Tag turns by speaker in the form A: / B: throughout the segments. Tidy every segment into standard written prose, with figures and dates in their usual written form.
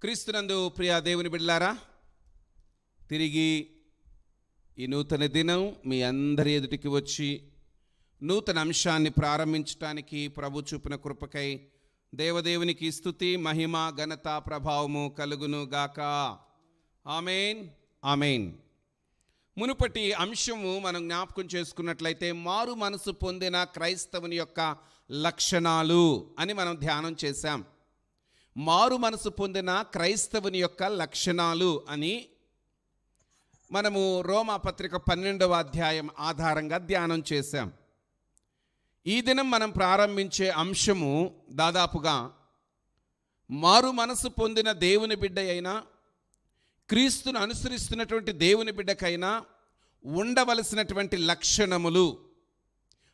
A: క్రీస్తునందు ప్రియ దేవుని బిడ్డలారా, తిరిగి ఈ నూతన దినం మీ అందరి ఎదుటికి వచ్చి నూతన అంశాన్ని ప్రారంభించడానికి ప్రభు చూపిన కృపకై దేవదేవునికి స్తుతి, మహిమ, ఘనత, ప్రభావము కలుగును గాక. ఆమేన్, ఆమేన్. మునుపటి అంశము మనం జ్ఞాపకం చేసుకున్నట్లయితే మారు మనసు పొందిన క్రైస్తవుని యొక్క లక్షణాలు అని మనం ధ్యానం చేశాం. మారు మనసు పొందిన క్రైస్తవుని యొక్క లక్షణాలు అని మనము రోమా పత్రిక 12వ అధ్యాయం ఆధారంగా ధ్యానం చేశాం. ఈ దినం మనం ప్రారంభించే అంశము దాదాపుగా మారు మనసు పొందిన దేవుని బిడ్డ అయినా, క్రీస్తును అనుసరిస్తున్నటువంటి దేవుని బిడ్డకైనా ఉండవలసినటువంటి లక్షణములు,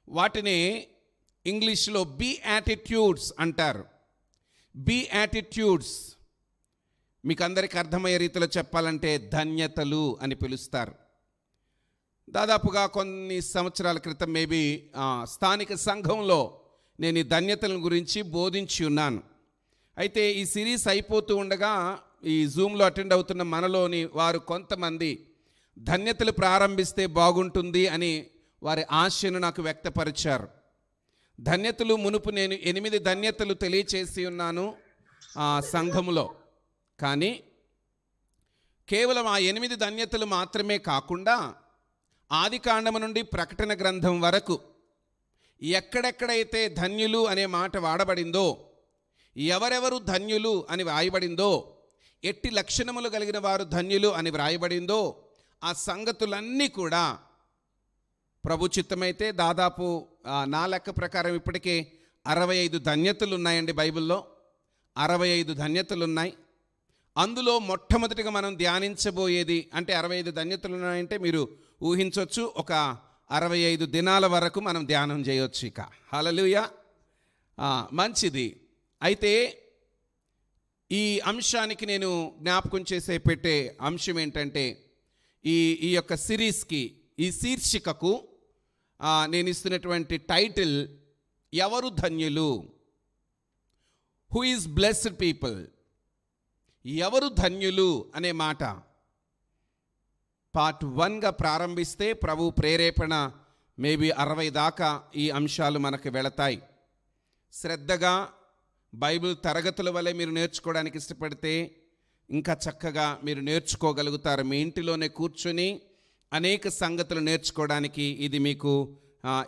A: వాటిని ఇంగ్లీష్లో బీయాటిట్యూడ్స్ అంటారు. బీయాటిట్యూడ్స్ మీకు అందరికీ అర్థమయ్యే రీతిలో చెప్పాలంటే ధన్యతలు అని పిలుస్తారు. దాదాపుగా కొన్ని సంవత్సరాల క్రితం మేబీ స్థానిక సంఘంలో నేను ఈ ధన్యతల గురించి బోధించి ఉన్నాను. అయితే ఈ సిరీస్ అయిపోతూ ఉండగా ఈ జూమ్లో అటెండ్ అవుతున్న మనలోని వారు కొంతమంది ధన్యతలు ప్రారంభిస్తే బాగుంటుంది అని వారి ఆశను నాకు వ్యక్తపరిచారు. ధన్యతలు మునుపు నేను 8 ధన్యతలు తెలియచేసి ఉన్నాను సంఘములో. కానీ కేవలం ఆ 8 ధన్యతలు మాత్రమే కాకుండా ఆదికాండము నుండి ప్రకటన గ్రంథం వరకు ఎక్కడెక్కడైతే ధన్యులు అనే మాట వాడబడిందో, ఎవరెవరు ధన్యులు అని వ్రాయబడిందో, ఎట్టి లక్షణములు కలిగిన వారు ధన్యులు అని వ్రాయబడిందో, ఆ సంగతులన్నీ కూడా ప్రభు చిత్తమైతే దాదాపు నా లెక్క ప్రకారం ఇప్పటికే 65 ధన్యతలు ఉన్నాయండి. బైబిల్లో 65 ధన్యతలు ఉన్నాయి. అందులో మొట్టమొదటిగా మనం ధ్యానించబోయేది, అంటే 65 ధన్యతలు ఉన్నాయంటే మీరు ఊహించవచ్చు, ఒక 65 దినాల వరకు మనం ధ్యానం చేయొచ్చు. ఇక హల్లెలూయా, మంచిది. అయితే ఈ అంశానికి నేను జ్ఞాపకం చేసే పెట్టే అంశం ఏంటంటే, ఈ యొక్క సిరీస్కి, ఈ శీర్షికకు నేను ఇస్తున్నటువంటి టైటిల్ ఎవరు ధన్యులు, హూ ఈజ్ బ్లెస్డ్ పీపుల్. ఎవరు ధన్యులు అనే మాట పార్ట్ 1గా ప్రారంభిస్తే ప్రభు ప్రేరేపణ మేబీ 60 దాకా ఈ అంశాలు మనకు వెళతాయి. శ్రద్ధగా బైబిల్ తరగతుల వలె మీరు నేర్చుకోవడానికి ఇష్టపడితే ఇంకా చక్కగా మీరు నేర్చుకోగలుగుతారు. మీ ఇంటిలోనే కూర్చొని అనేక సంగతులు నేర్చుకోవడానికి ఇది మీకు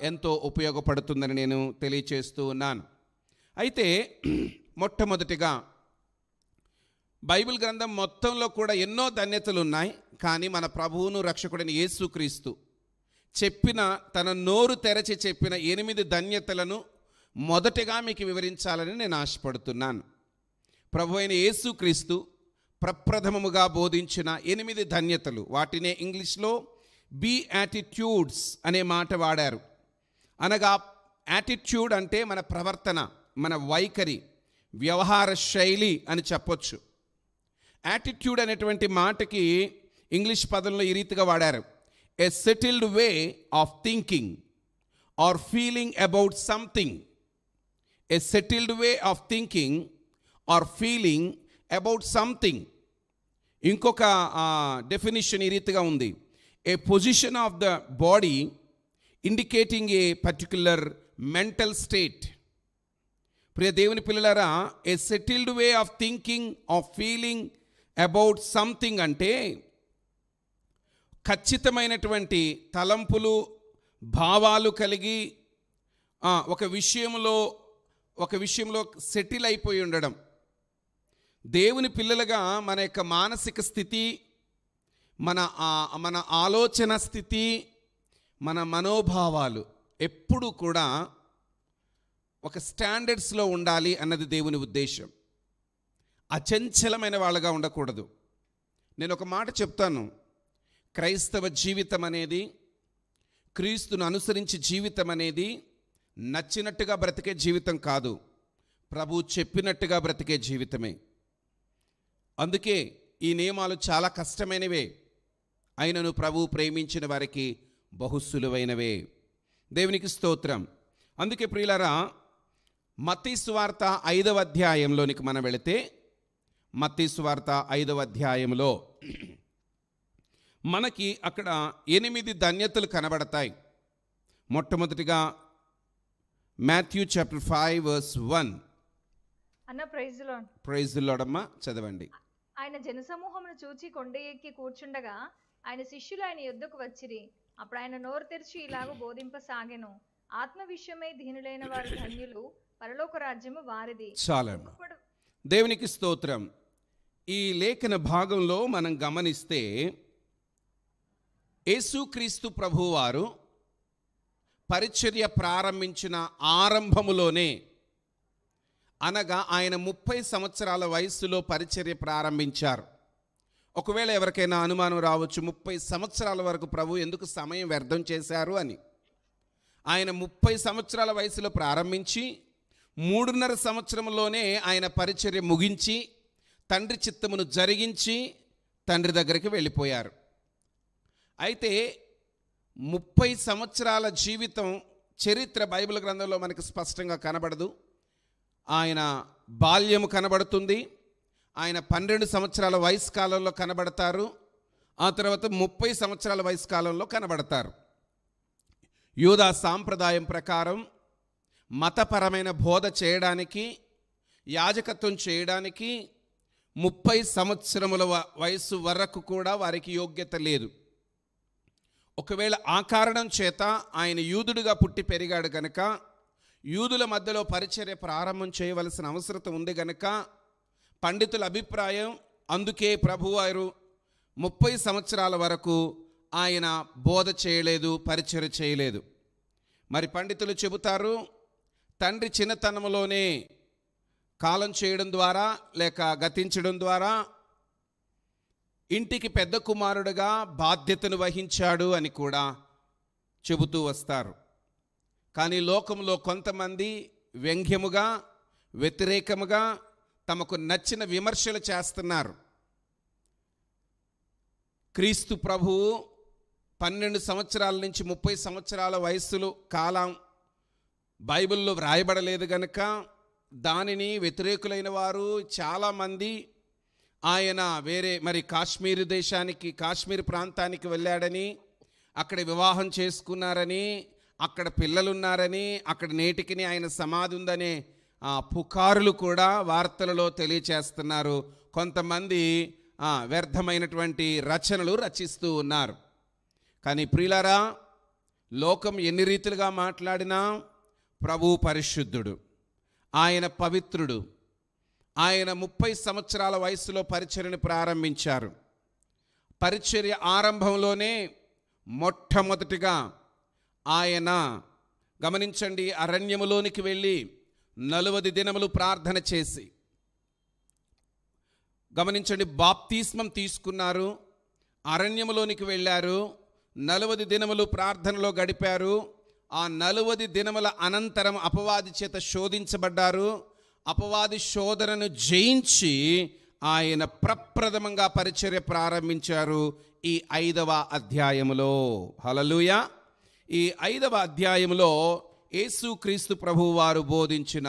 A: ఎంతో ఉపయోగపడుతుందని నేను తెలియచేస్తూ ఉన్నాను. అయితే మొట్టమొదటిగా బైబిల్ గ్రంథం మొత్తంలో కూడా ఎన్నో ధన్యతలు ఉన్నాయి. కానీ మన ప్రభువును రక్షకుడైన యేసుక్రీస్తు చెప్పిన, తన నోరు తెరచి చెప్పిన 8 ధన్యతలను మొదటగా మీకు వివరించాలని నేను ఆశపడుతున్నాను. ప్రభు అయిన యేసుక్రీస్తు ప్రప్రథమముగా బోధించిన 8 ధన్యతలు, వాటినే ఇంగ్లీష్లో బీయాటిట్యూడ్స్ అనే మాట వాడారు. అనగా యాటిట్యూడ్ అంటే మన ప్రవర్తన, మన వైఖరి, వ్యవహార శైలి అని చెప్పొచ్చు. యాటిట్యూడ్ అనేటువంటి మాటకి ఇంగ్లీష్ పదంలో ఈ రీతిగా వాడారు: a settled way of thinking or feeling about something. A settled way of thinking or feeling about something. ఇంకొక డెఫినిషన్ ఈ రీతిగా ఉంది: a position of the body indicating a particular mental state. ప్రియ దేవుని పిల్లలారా, a settled way of thinking of feeling about something అంటే ఖచ్చితమైనటువంటి తలంపులు, భావాలు కలిగి ఒక విషయంలో సెటిల్ అయిపోయి ఉండడం. దేవుని పిల్లలుగా మన యొక్క మానసిక స్థితి, మన ఆలోచన స్థితి, మన మనోభావాలు ఎప్పుడూ కూడా ఒక స్టాండర్డ్స్లో ఉండాలి అన్నది దేవుని ఉద్దేశం. అచంచలమైన వాళ్ళగా ఉండకూడదు. నేను ఒక మాట చెప్తాను, క్రైస్తవ జీవితం అనేది, క్రీస్తును అనుసరించి జీవితం అనేది నచ్చినట్టుగా బ్రతికే జీవితం కాదు, ప్రభు చెప్పినట్టుగా బ్రతికే జీవితమే. అందుకే ఈ నియమాలు చాలా కష్టమైనవే, అయినను ప్రభు ప్రేమించిన వారికి బహుసులువైనవే. దేవునికి స్తోత్రం. అందుకే ప్రియులారా, మత్తయి సువార్త 5వ అధ్యాయంలోనికి మనం వెళితే, మత్తయి సువార్త 5వ అధ్యాయంలో మనకి అక్కడ 8 ధన్యతలు కనబడతాయి. మొట్టమొదటిగా మాథ్యూ చాప్టర్ 5 వర్స్ 1.
B: అన్న praise Lord.
A: Praise the Lord అమ్మా, చదవండి.
B: ఆయన జనసమూహమును చూచి కొండ ఎక్కి కూర్చుండగా ఆయన శిష్యులు ఆయన యొద్దకు వచ్చిరి. అప్పుడు ఆయన నోరు తెరిచి ఇలాగ బోధింపసాగెను. ఆత్మ విషయమై దీనులైన వారు ధన్యులు, పరలోక రాజ్యము వారిది.
A: చాలమ్మా, దేవునికి స్తోత్రం. ఈ లేఖన భాగంలో మనం గమనిస్తే యేసుక్రీస్తు ప్రభువారు పరిచర్య ప్రారంభించిన ఆరంభములోనే, అనగా ఆయన 30 సంవత్సరాల వయస్సులో పరిచర్య ప్రారంభించారు. ఒకవేళ ఎవరికైనా అనుమానం రావచ్చు, 30 సంవత్సరాల వరకు ప్రభు ఎందుకు సమయం వ్యర్థం చేశారు అని. ఆయన 30 సంవత్సరాల వయసులో ప్రారంభించి 3.5 సంవత్సరంలోనే ఆయన పరిచర్య ముగించి తండ్రి చిత్తమును జరిగించి తండ్రి దగ్గరికి వెళ్ళిపోయారు. అయితే 30 సంవత్సరాల జీవితం చరిత్ర బైబిల్ గ్రంథంలో మనకు స్పష్టంగా కనబడదు. ఆయన బాల్యము కనబడుతుంది, ఆయన 12 సంవత్సరాల వయసు కాలంలో కనబడతారు, ఆ తర్వాత 30 సంవత్సరాల వయసు కాలంలో కనబడతారు. యూదా సాంప్రదాయం ప్రకారం మతపరమైన బోధ చేయడానికి, యాజకత్వం చేయడానికి 30 సంవత్సరముల వయసు వరకు కూడా వారికి యోగ్యత లేదు. ఒకవేళ ఆ కారణం చేత ఆయన యూదుడుగా పుట్టి పెరిగాడు గనక, యూదుల మధ్యలో పరిచర్య ప్రారంభం చేయవలసిన అవసరం ఉంది గనక పండితుల అభిప్రాయం, అందుకే ప్రభువారు 30 సంవత్సరాల వరకు ఆయన బోధ చేయలేదు, పరిచర్య చేయలేదు. మరి పండితులు చెబుతారు, తండ్రి చిన్నతనంలోనే కాలం చేయడం ద్వారా లేక గతించడం ద్వారా ఇంటికి పెద్ద కుమారుడుగా బాధ్యతను వహించాడు అని కూడా చెబుతూ వస్తారు. కానీ లోకంలో కొంతమంది వ్యంగ్యముగా, వ్యతిరేకముగా తమకు నచ్చిన విమర్శలు చేస్తున్నారు. క్రీస్తు ప్రభువు 12 సంవత్సరాల నుంచి 30 సంవత్సరాల వయస్సులో కాలం బైబిల్లో వ్రాయబడలేదు గనక దానిని వ్యతిరేకులైన వారు చాలామంది ఆయన వేరే కాశ్మీర్ దేశానికి, కాశ్మీర్ ప్రాంతానికి వెళ్ళాడని, అక్కడ వివాహం చేసుకున్నారని, అక్కడ పిల్లలున్నారని, అక్కడ నేటికి ఆయన సమాధి ఉందనే పుకారులు కూడా వార్తలలో తెలియచేస్తున్నారు. కొంతమంది వ్యర్థమైనటువంటి రచనలు రచిస్తూ ఉన్నారు. కానీ ప్రియులారా, లోకం ఎన్ని రీతిలుగా మాట్లాడినా ప్రభువు పరిశుద్ధుడు, ఆయన పవిత్రుడు. ఆయన 30 సంవత్సరాల వయసులో పరిచర్యను ప్రారంభించారు. పరిచర్య ఆరంభంలోనే మొట్టమొదటిగా ఆయన గమనించండి, అరణ్యములోనికి వెళ్ళి 40 దినములు ప్రార్థన చేసి, గమనించండి, బాప్తిస్మం తీసుకున్నారు, అరణ్యములోనికి వెళ్ళారు, 40 దినములు ప్రార్థనలో గడిపారు. ఆ 40 దినముల అనంతరం అపవాది చేత శోధించబడ్డారు. అపవాది శోధనను జయించి ఆయన ప్రప్రథమంగా పరిచర్య ప్రారంభించారు ఈ 5వ అధ్యాయములో. హల్లెలూయా. ఈ 5వ అధ్యాయములో యేసుక్రీస్తు ప్రభువు వారు బోధించిన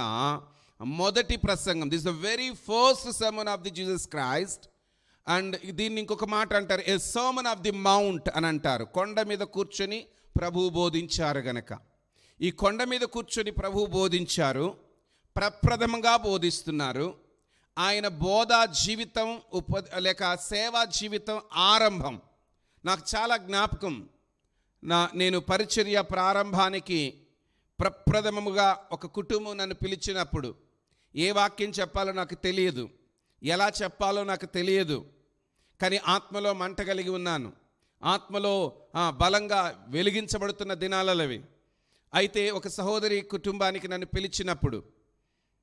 A: మొదటి ప్రసంగం, this the very first sermon of the Jesus Christ. And దీన్ని ఇంకొక మాట అంటారు, ఏ సర్మన్ ఆఫ్ ది మౌంట్ అని అంటారు. కొండ మీద కూర్చొని ప్రభువు బోధించారు గనక, ఈ కొండ మీద కూర్చొని ప్రభువు బోధించారు, ప్రప్రథమంగా బోధిస్తున్నారు. ఆయన బోధా జీవితం లేక సేవా జీవితం ఆరంభం నాకు చాలా జ్ఞాపకం. నేను పరిచర్య ప్రారంభానికి ప్రప్రథమముగా ఒక కుటుంబం నన్ను పిలిచినప్పుడు ఏ వాక్యం చెప్పాలో నాకు తెలియదు, ఎలా చెప్పాలో నాకు తెలియదు. కానీ ఆత్మలో మంట కలిగి ఉన్నాను, ఆత్మలో బలంగా వెలిగించబడుతున్న దినాలవి. అయితే ఒక సహోదరి కుటుంబానికి నన్ను పిలిచినప్పుడు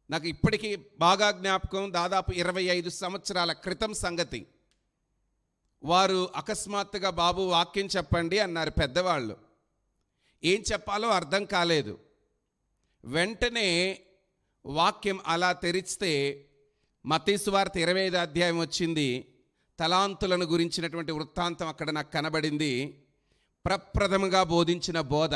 A: నాకు ఇప్పటికీ బాగా జ్ఞాపకం, దాదాపు 25 సంవత్సరాల క్రితం సంగతి. వారు అకస్మాత్తుగా బాబు వాక్యం చెప్పండి అన్నారు పెద్దవాళ్ళు. ఏం చెప్పాలో అర్థం కాలేదు. వెంటనే వాక్యం అలా తెరిస్తే మత్తయి సువార్త 25వ అధ్యాయం వచ్చింది. తలాంతులను గురించినటువంటి వృత్తాంతం అక్కడ నాకు కనబడింది. ప్రప్రథమంగా బోధించిన బోధ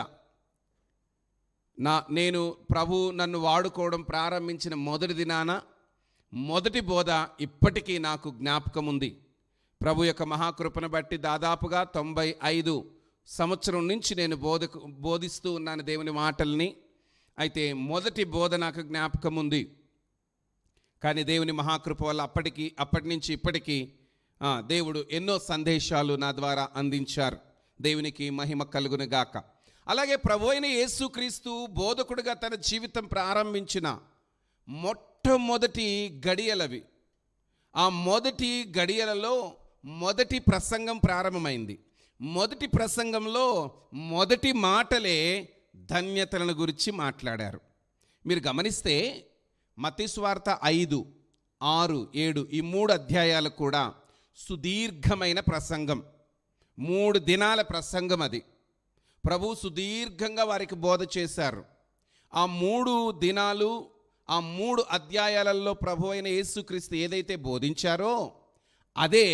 A: నేను ప్రభు నన్ను వాడుకోవడం ప్రారంభించిన మొదటి దినాన మొదటి బోధ ఇప్పటికీ నాకు జ్ఞాపకం ఉంది. ప్రభు యొక్క మహాకృపను బట్టి దాదాపుగా 95 సంవత్సరం నుంచి నేను బోధిస్తూ ఉన్నాను దేవుని మాటల్ని. అయితే మొదటి బోధ నాకు జ్ఞాపకం ఉంది. కానీ దేవుని మహాకృప వల్ల అప్పటి నుంచి ఇప్పటికీ దేవుడు ఎన్నో సందేశాలు నా ద్వారా అందించారు. దేవునికి మహిమ కలుగును గాక. అలాగే ప్రభు అయిన యేసుక్రీస్తు బోధకుడిగా తన జీవితం ప్రారంభించిన మొట్టమొదటి గడియలవి. ఆ మొదటి గడియలలో మొదటి ప్రసంగం ప్రారంభమైంది. మొదటి ప్రసంగంలో మొదటి మాటలే ధన్యతలను గురించి మాట్లాడారు. మీరు గమనిస్తే మత్తయి సువార్త 5, 6, 7 ఈ 3 అధ్యాయాలు కూడా సుదీర్ఘమైన ప్రసంగం. 3 దినాల ప్రసంగం అది. ప్రభు సుదీర్ఘంగా వారికి బోధ చేశారు. ఆ 3 దినాలు, ఆ 3 అధ్యాయాలలో ప్రభు అయిన యేసుక్రీస్తు ఏదైతే బోధించారో అదే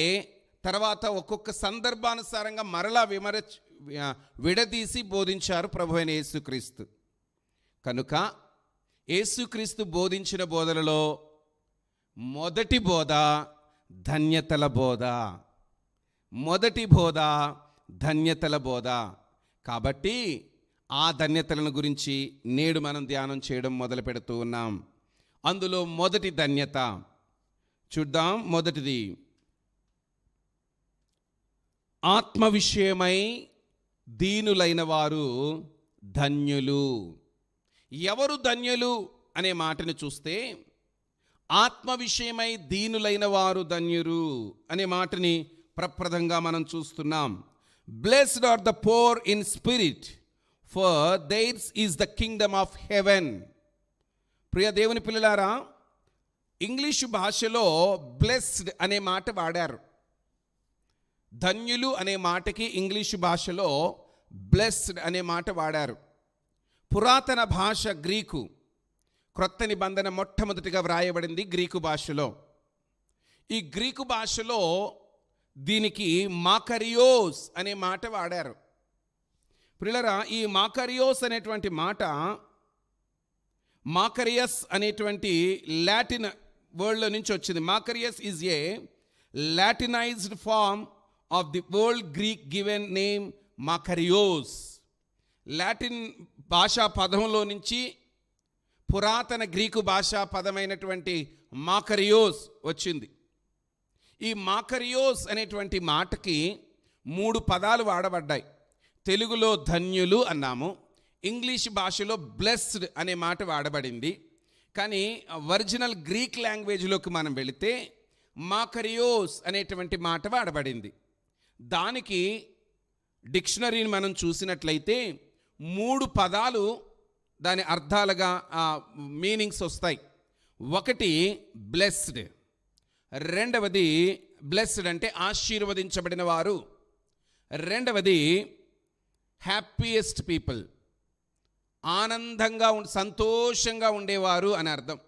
A: తర్వాత ఒక్కొక్క సందర్భానుసారంగా మరలా విడదీసి బోధించారు ప్రభు అయిన యేసుక్రీస్తు. కనుక యేసుక్రీస్తు బోధించిన బోధలలో మొదటి బోధ ధన్యతల బోధ. మొదటి బోధ ధన్యతల బోధ. కాబట్టి ఆ ధన్యతలను గురించి నేడు మనం ధ్యానం చేయడం మొదలు పెడుతూ ఉన్నాం. అందులో మొదటి ధన్యత చూద్దాం. మొదటిది ఆత్మ విషయమై దీనులైన వారు ధన్యులు. ఎవరు ధన్యులు అనే మాటను చూస్తే ఆత్మ విషయమై దీనులైన వారు ధన్యులు అనే మాటని ప్రప్రదంగా మనం చూస్తున్నాం. Blessed are the poor in spirit, for theirs is the kingdom of heaven. ప్రియ దేవుని పిల్లలారా, ఇంగ్లీషు భాషలో బ్లెస్డ్ అనే మాట వాడారు. ధన్యులు అనే మాటకి ఇంగ్లీషు భాషలో బ్లెస్డ్ అనే మాట వాడారు. పురాతన భాష గ్రీకు. క్రొత్త నిబంధన మొట్టమొదటిగా వ్రాయబడింది గ్రీకు భాషలో. ఈ గ్రీకు భాషలో దీనికి మాకరియోస్ అనే మాట వాడారు. ప్రియులారా, ఈ మాకరియోస్ అనేటువంటి మాట మాకరియస్ అనేటువంటి లాటిన్ వర్డ్లో నుంచి వచ్చింది. Macarius is a Latinised form of the old Greek given name Makarios. Latin భాషా పదంలో నుంచి పురాతన గ్రీకు భాషా పదమైనటువంటి మాకరియోస్ వచ్చింది. ఈ మాకరియోస్ అనేటువంటి మాటకి 3 పదాలు వాడబడ్డాయి. తెలుగులో ధన్యులు అన్నాము, ఇంగ్లీష్ భాషలో బ్లెస్డ్ అనే మాట వాడబడింది. కానీ ఒరిజినల్ గ్రీక్ లాంగ్వేజ్లోకి మనం వెళితే మాకరియోస్ అనేటువంటి మాట వాడబడింది. దానికి డిక్షనరీని మనం చూసినట్లయితే 3 పదాలు దాని అర్థాలుగా మీనింగ్స్ వస్తాయి. ఒకటి బ్లెస్డ్, రెండవది బ్లెస్డ్ అంటే ఆశీర్వదించబడిన వారు, రెండవది హ్యాపీయెస్ట్ పీపుల్ ఆనందంగా సంతోషంగా ఉండేవారు అని అర్థం,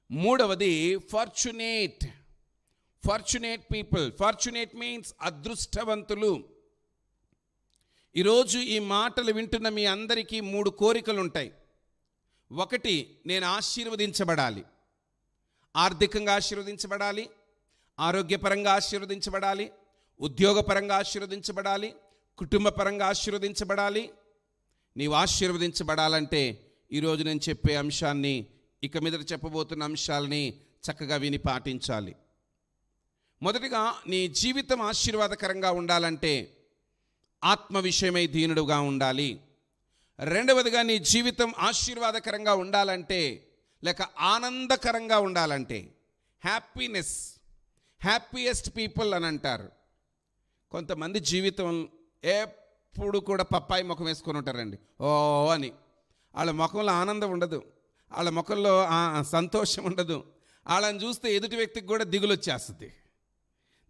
A: మూడవది ఫార్చునేట్ పీపుల్. ఫార్చునేట్ మీన్స్ అదృష్టవంతులు. ఈరోజు ఈ మాటలు వింటున్న మీ అందరికీ 3 కోరికలు ఉంటాయి. ఒకటి, నేను ఆశీర్వదించబడాలి, ఆర్థికంగా ఆశీర్వదించబడాలి, ఆరోగ్యపరంగా ఆశీర్వదించబడాలి, ఉద్యోగపరంగా ఆశీర్వదించబడాలి, కుటుంబపరంగా ఆశీర్వదించబడాలి. నీవు ఆశీర్వదించబడాలంటే ఈరోజు నేను చెప్పే అంశాన్ని, ఇక మీద చెప్పబోతున్న అంశాలని చక్కగా విని పాటించాలి. మొదటిగా నీ జీవితం ఆశీర్వాదకరంగా ఉండాలంటే ఆత్మ విషయమై దీనుడుగా ఉండాలి. రెండవదిగా నీ జీవితం ఆశీర్వాదకరంగా ఉండాలంటే లేక ఆనందకరంగా ఉండాలంటే హ్యాపీయెస్ట్ పీపుల్ అని అంటారు. కొంతమంది జీవితం ఎప్పుడు కూడా పప్పాయి ముఖం వేసుకొని ఉంటారండి. ఓ అని వాళ్ళ ముఖంలో ఆనందం ఉండదు, వాళ్ళ ముఖంలో సంతోషం ఉండదు. వాళ్ళని చూస్తే ఎదుటి వ్యక్తికి కూడా దిగులు వచ్చేస్తుంది.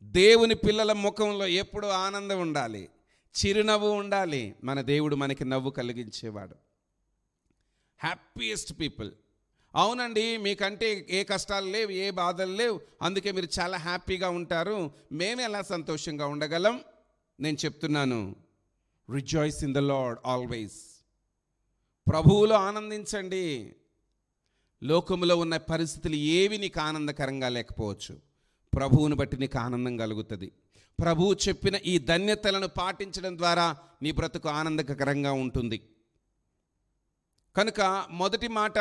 A: దేవుని పిల్లల ముఖంలో ఎప్పుడూ ఆనందం ఉండాలి, చిరునవ్వు ఉండాలి. మన దేవుడు మనకి నవ్వు కలిగించేవాడు. Happiest people. అవునండి, మీకంటే ఏ కష్టాలు లేవు, ఏ బాధలు లేవు, అందుకే మీరు చాలా హ్యాపీగా ఉంటారు. మేము ఎలా సంతోషంగా ఉండగలం? నేను చెప్తున్నాను, rejoice in the lord always. ప్రభువులో ఆనందించండి. లోకములో ఉన్న పరిస్థితులు ఏవి నీకు ఆనందకరంగా లేకపోవచ్చు, ప్రభువుని బట్టి నీకు ఆనందం కలుగుతుంది. ప్రభువు చెప్పిన ఈ ధన్యతలను పాటించడం ద్వారా నీ బ్రతుకు ఆనందకరంగా ఉంటుంది. కనుక మొదటి మాట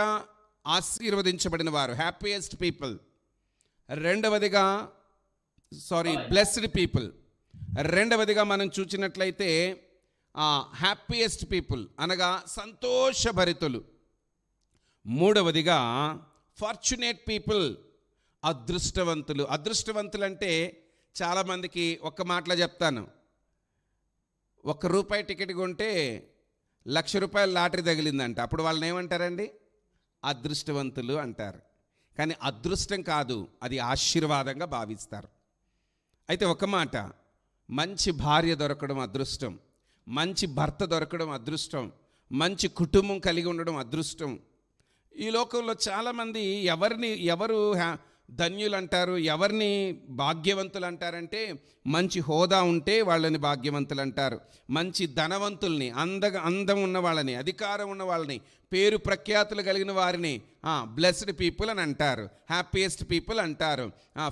A: ఆశీర్వదించబడిన వారు, హ్యాపీయెస్ట్ పీపుల్. రెండవదిగా బ్లెస్డ్ పీపుల్. రెండవదిగా మనం చూసినట్లయితే హ్యాపీయెస్ట్ పీపుల్ అనగా సంతోషభరితులు. మూడవదిగా ఫార్చునేట్ పీపుల్, అదృష్టవంతులు. అదృష్టవంతులు అంటే చాలామందికి ఒక్క మాటలో చెప్తాను, ₹1 టికెట్ కొంటే ₹1,00,000 లాటరీ తగిలిందంట, అప్పుడు వాళ్ళని ఏమంటారండి? అదృష్టవంతులు అంటారు. కానీ అదృష్టం కాదు, అది ఆశీర్వాదంగా భావిస్తారు. అయితే ఒక మాట, మంచి భార్య దొరకడం అదృష్టం, మంచి భర్త దొరకడం అదృష్టం, మంచి కుటుంబం కలిగి ఉండడం అదృష్టం. ఈ లోకంలో చాలామంది ఎవరు ధన్యులు అంటారు, ఎవరిని భాగ్యవంతులు అంటారంటే, మంచి హోదా ఉంటే వాళ్ళని భాగ్యవంతులు అంటారు. మంచి ధనవంతుల్ని, అందం ఉన్న వాళ్ళని, అధికారం ఉన్న వాళ్ళని, పేరు ప్రఖ్యాతులు కలిగిన వారిని బ్లెస్డ్ పీపుల్ అని అంటారు, హ్యాపీయెస్ట్ పీపుల్ అంటారు.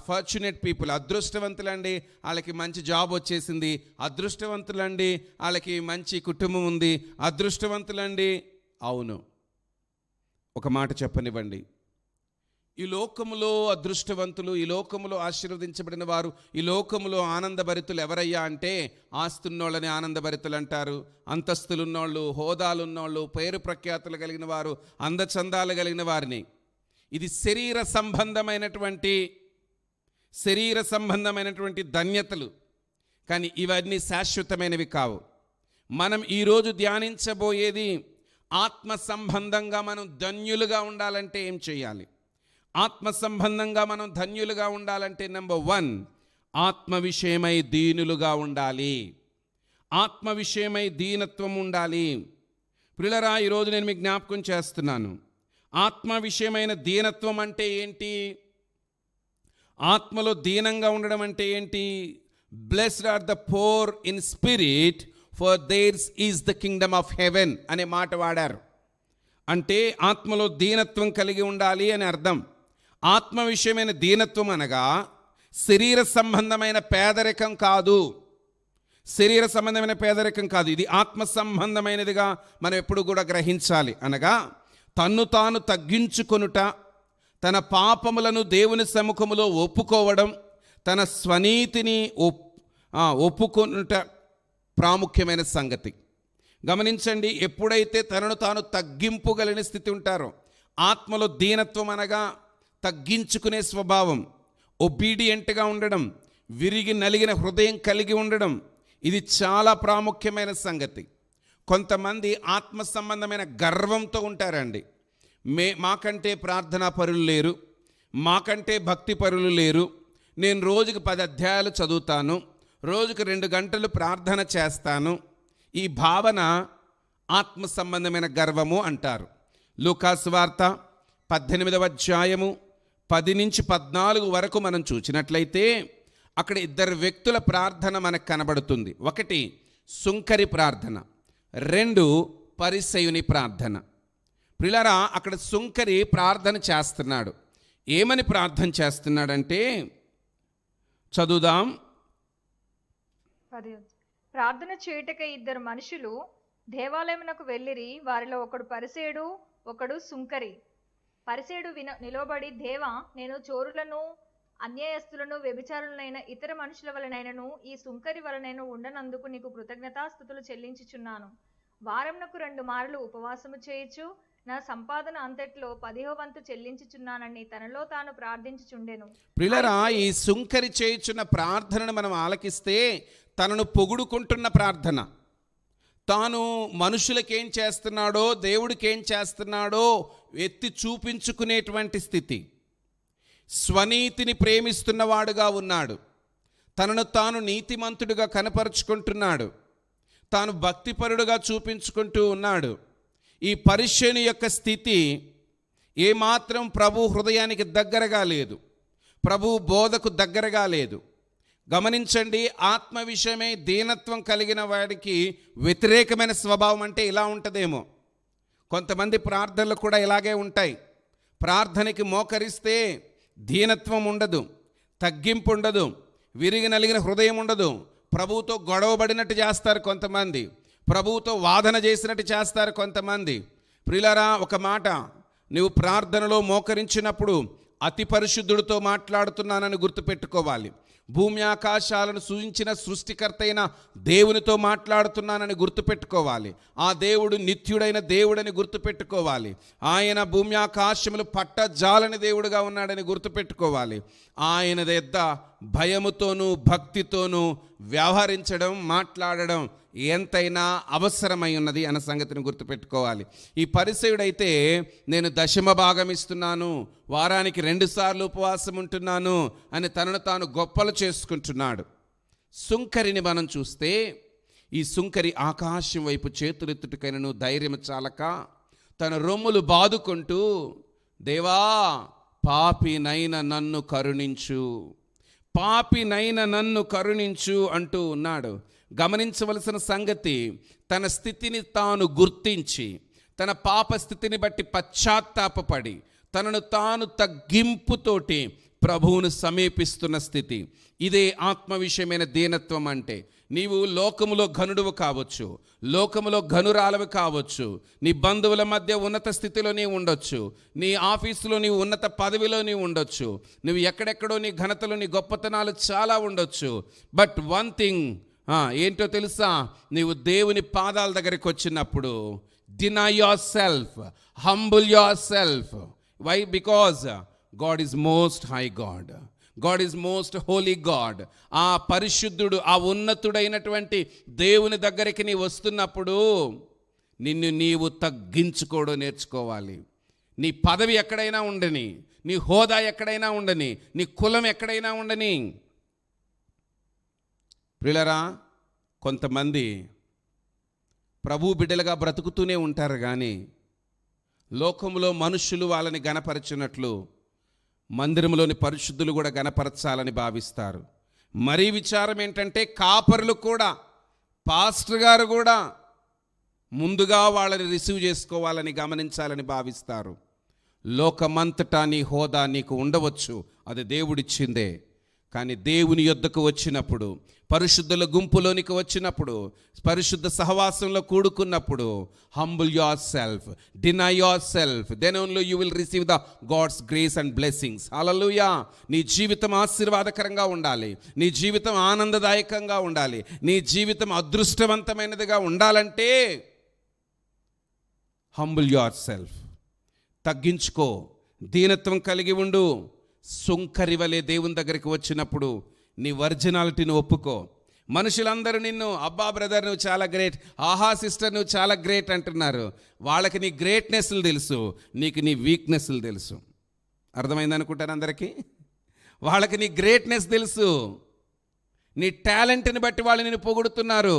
A: ఫార్చునేట్ పీపుల్, అదృష్టవంతులండి, వాళ్ళకి మంచి జాబ్ వచ్చేసింది, అదృష్టవంతులండి, వాళ్ళకి మంచి కుటుంబం ఉంది, అదృష్టవంతులండి. అవును, ఒక మాట చెప్పనివ్వండి, ఈ లోకములో అదృష్టవంతులు, ఈ లోకములో ఆశీర్వదించబడిన వారు, ఈ లోకములో ఆనందభరితులు ఎవరయ్యా అంటే, ఆస్తున్నోళ్ళని ఆనందభరితులు అంటారు, అంతస్తులున్నోళ్ళు, హోదాలున్నోళ్ళు, పేరు ప్రఖ్యాతులు కలిగిన వారు, అందచందాలు కలిగిన వారిని. ఇది శరీర సంబంధమైనటువంటి ధన్యతలు, కానీ ఇవన్నీ శాశ్వతమైనవి కావు. మనం ఈరోజు ధ్యానించబోయేది ఆత్మ సంబంధంగా మనం ధన్యులుగా ఉండాలంటే ఏం చేయాలి? ఆత్మ సంబంధంగా మనం ధన్యులుగా ఉండాలంటే నెంబర్ 1, ఆత్మ విషయమై దీనులుగా ఉండాలి. ఆత్మ విషయమై దీనత్వం ఉండాలి. ప్రియులారా, ఈరోజు నేను మీకు జ్ఞాపకం చేస్తున్నాను, ఆత్మ విషయమైన దీనత్వం అంటే ఏంటి? ఆత్మలో దీనంగా ఉండడం అంటే ఏంటి? Blessed are the poor in spirit, for theirs is the kingdom of heaven అనే మాట వాడారు. అంటే ఆత్మలో దీనత్వం కలిగి ఉండాలి అని అర్థం. ఆత్మ విషయమైన దీనత్వం అనగా శరీర సంబంధమైన పేదరికం కాదు, ఇది ఆత్మ సంబంధమైనదిగా మనం ఎప్పుడు కూడా గ్రహించాలి. అనగా తన్ను తాను తగ్గించుకొనుట, తన పాపములను దేవుని సముఖములో ఒప్పుకోవడం, తన స్వనీతిని ఒప్పుకొనుట ప్రాముఖ్యమైన సంగతి. గమనించండి, ఎప్పుడైతే తనను తాను తగ్గింపుగలిగిన స్థితి ఉంటారో, ఆత్మలో దీనత్వం అనగా తగ్గించుకునే స్వభావం, ఒబీడియంట్గా ఉండడం, విరిగి నలిగిన హృదయం కలిగి ఉండడం, ఇది చాలా ప్రాముఖ్యమైన సంగతి. కొంతమంది ఆత్మ సంబంధమైన గర్వంతో ఉంటారండి. మాకంటే ప్రార్థనా పరులు లేరు, మాకంటే భక్తి పరులు లేరు, నేను రోజుకు 10 అధ్యాయాలు చదువుతాను, రోజుకు 2 గంటలు ప్రార్థన చేస్తాను. ఈ భావన ఆత్మ సంబంధమైన గర్వము అంటారు. లూకాసు వార్త 18వ అధ్యాయము 10 నుంచి 14 వరకు మనం చూసినట్లయితే, అక్కడ 2 వ్యక్తుల ప్రార్థన మనకు కనబడుతుంది. 1 సుంకరి ప్రార్థన, 2 పరిసయుని ప్రార్థన. ప్రియులారా, అక్కడ సుంకరి ప్రార్థన చేస్తున్నాడు. ఏమని ప్రార్థన చేస్తున్నాడంటే, చదువుదాం.
B: ప్రార్థన చేయుటకై 2 మనుషులు దేవాలయమునకు వెళ్ళిరి. వారిలో ఒకడు పరిసేయుడు, ఒకడు సుంకరి. పరిసేయుడు నిలబడి, దేవా, నేను చోరులను, అన్యాయస్తులను, వ్యభిచారులనైన ఇతర మనుషుల వలనైనను ఈ సుంకరి వలనైనా ఉండనందుకు నీకు కృతజ్ఞతాస్తుతులు చెల్లించుచున్నాను. వారమునకు 2 మార్లు ఉపవాసము చేయొచ్చు, నా సంపాదన అంతట్లో 10వ వంతు చెల్లించుచున్నానని తనలో తాను ప్రార్థించుచుండెను.
A: ప్రియులారా, ఈ సుంకరి చేయుచున్న ప్రార్థనను మనం ఆలకిస్తే, తనను పొగుడుకుంటున్న ప్రార్థన, తాను మనుషులకేం చేస్తున్నాడో, దేవుడికేం చేస్తున్నాడో ఎత్తి చూపించుకునేటువంటి స్థితి. స్వనీతిని ప్రేమిస్తున్నవాడుగా ఉన్నాడు, తనను తాను నీతిమంతుడిగా కనపరుచుకుంటున్నాడు, తాను భక్తిపరుడుగా చూపించుకుంటూ ఉన్నాడు. ఈ పరిశీని యొక్క స్థితి ఏమాత్రం ప్రభు హృదయానికి దగ్గరగా లేదు, ప్రభు బోధకు దగ్గరగా లేదు. గమనించండి, ఆత్మ విషయమే దీనత్వం కలిగిన వాడికి వ్యతిరేకమైన స్వభావం అంటే ఇలా ఉంటుందేమో. కొంతమంది ప్రార్థనలు కూడా ఇలాగే ఉంటాయి. ప్రార్థనకి మోకరిస్తే దీనత్వం ఉండదు, తగ్గింపు ఉండదు, విరిగి నలిగిన హృదయం ఉండదు. ప్రభువుతో గొడవబడినట్టు చేస్తారు కొంతమంది, ప్రభువుతో వాదన చేసినట్టు చేస్తారు కొంతమంది. ప్రియులారా, ఒక మాట, నువ్వు ప్రార్థనలో మోకరించినప్పుడు అతి పరిశుద్ధుడితో మాట్లాడుతున్నానని గుర్తుపెట్టుకోవాలి. భూమి ఆకాశాలను సృజించిన సృష్టికర్త అయిన దేవునితో మాట్లాడుతున్నానని గుర్తుపెట్టుకోవాలి. ఆ దేవుడు నిత్యుడైన దేవుడని గుర్తుపెట్టుకోవాలి. ఆయన భూమి ఆకాశములు పట్టజాలని దేవుడుగా ఉన్నాడని గుర్తుపెట్టుకోవాలి. ఆయన యొద్ద భయముతోనూ భక్తితోనూ వ్యవహరించడం, మాట్లాడడం ఎంతైనా అవసరమై ఉన్నది అన్న సంగతిని గుర్తుపెట్టుకోవాలి. ఈ పరిసయుడైతే నేను దశమ భాగం ఇస్తున్నాను, వారానికి 2 సార్లు ఉపవాసం ఉంటున్నాను అని తనను తాను గొప్పలు చేసుకుంటున్నాడు. సుంకరిని మనం చూస్తే, ఈ సుంకరి ఆకాశం వైపు చేతులెత్తుటకైనను ధైర్యం చాలక తన రొమ్ములు బాదుకుంటూ, దేవా పాపినైన నన్ను కరుణించు, పాపినైన నన్ను కరుణించు అంటూ ఉన్నాడు. గమనించవలసిన సంగతి, తన స్థితిని తాను గుర్తించి, తన పాప స్థితిని బట్టి పశ్చాత్తాపపడి, తనను తాను తగ్గింపుతోటి ప్రభువును సమీపిస్తున్న స్థితి. ఇదే ఆత్మ విషయమైన దీనత్వం అంటే. నీవు లోకములో ఘనుడువు కావచ్చు, లోకములో ఘనురాలవి కావచ్చు, నీ బంధువుల మధ్య ఉన్నత స్థితిలో నీవు ఉండొచ్చు, నీ ఆఫీసులో నీవు ఉన్నత పదవిలో నీవు ఉండొచ్చు, నువ్వు ఎక్కడెక్కడో నీ ఘనతలు, నీ గొప్పతనాలు చాలా ఉండొచ్చు. బట్ వన్ థింగ్ ఏంటో తెలుసా, నీవు దేవుని పాదాల దగ్గరికి వచ్చినప్పుడు deny yourself, humble yourself. Why? Because God is most high God, God is most holy God. ఆ పరిశుద్ధుడు, ఆ ఉన్నతుడైనటువంటి దేవుని దగ్గరికి నీ వస్తున్నప్పుడు నిన్ను నీవు తగ్గించుకోవడం నేర్చుకోవాలి. నీ పదవి ఎక్కడైనా ఉండని, నీ హోదా ఎక్కడైనా ఉండని, నీ కులం ఎక్కడైనా ఉండని. ప్రియులారా, కొంతమంది ప్రభు బిడ్డలుగా బ్రతుకుతూనే ఉంటారు, కానీ లోకంలో మనుషులు వాళ్ళని గణపరచినట్లు మందిరంలోని పరిశుద్ధులు కూడా గణపరచాలని భావిస్తారు. మరీ విచారం ఏంటంటే, కాపరులు కూడా, పాస్టర్ గారు కూడా ముందుగా వాళ్ళని రిసీవ్ చేసుకోవాలని, గమనించాలని భావిస్తారు. లోకమంతటా నీ హోదా నీకు ఉండవచ్చు, అది దేవుడిచ్చిందే. కానీ దేవుని యొద్దకు వచ్చినప్పుడు, పరిశుద్ధుల గుంపులోనికి వచ్చినప్పుడు, పరిశుద్ధ సహవాసంలో కూడుకున్నప్పుడు, humble yourself, deny yourself, then only you will receive the God's grace and blessings. హల్లెలూయా. నీ జీవితం ఆశీర్వాదకరంగా ఉండాలి, నీ జీవితం ఆనందదాయకంగా ఉండాలి, నీ జీవితం అదృష్టవంతమైనదిగా ఉండాలంటే హంబుల్ యువర్ సెల్ఫ్, తగ్గించుకో, దీనత్వం కలిగి ఉండు. సుంకరి వలె దేవుని దగ్గరికి వచ్చినప్పుడు నీ ఒరిజినాలిటీని ఒప్పుకో. మనుషులందరూ నిన్ను, అబ్బా బ్రదర్ నువ్వు చాలా గ్రేట్, ఆహా సిస్టర్ నువ్వు చాలా గ్రేట్ అంటున్నారు. వాళ్ళకి నీ గ్రేట్నెస్లు తెలుసు, నీకు నీ వీక్నెస్లు తెలుసు. అర్థమైంది అనుకుంటాను అందరికీ. వాళ్ళకి నీ గ్రేట్నెస్ తెలుసు, నీ టాలెంట్ని బట్టి వాళ్ళు నిన్ను పొగుడుతున్నారు.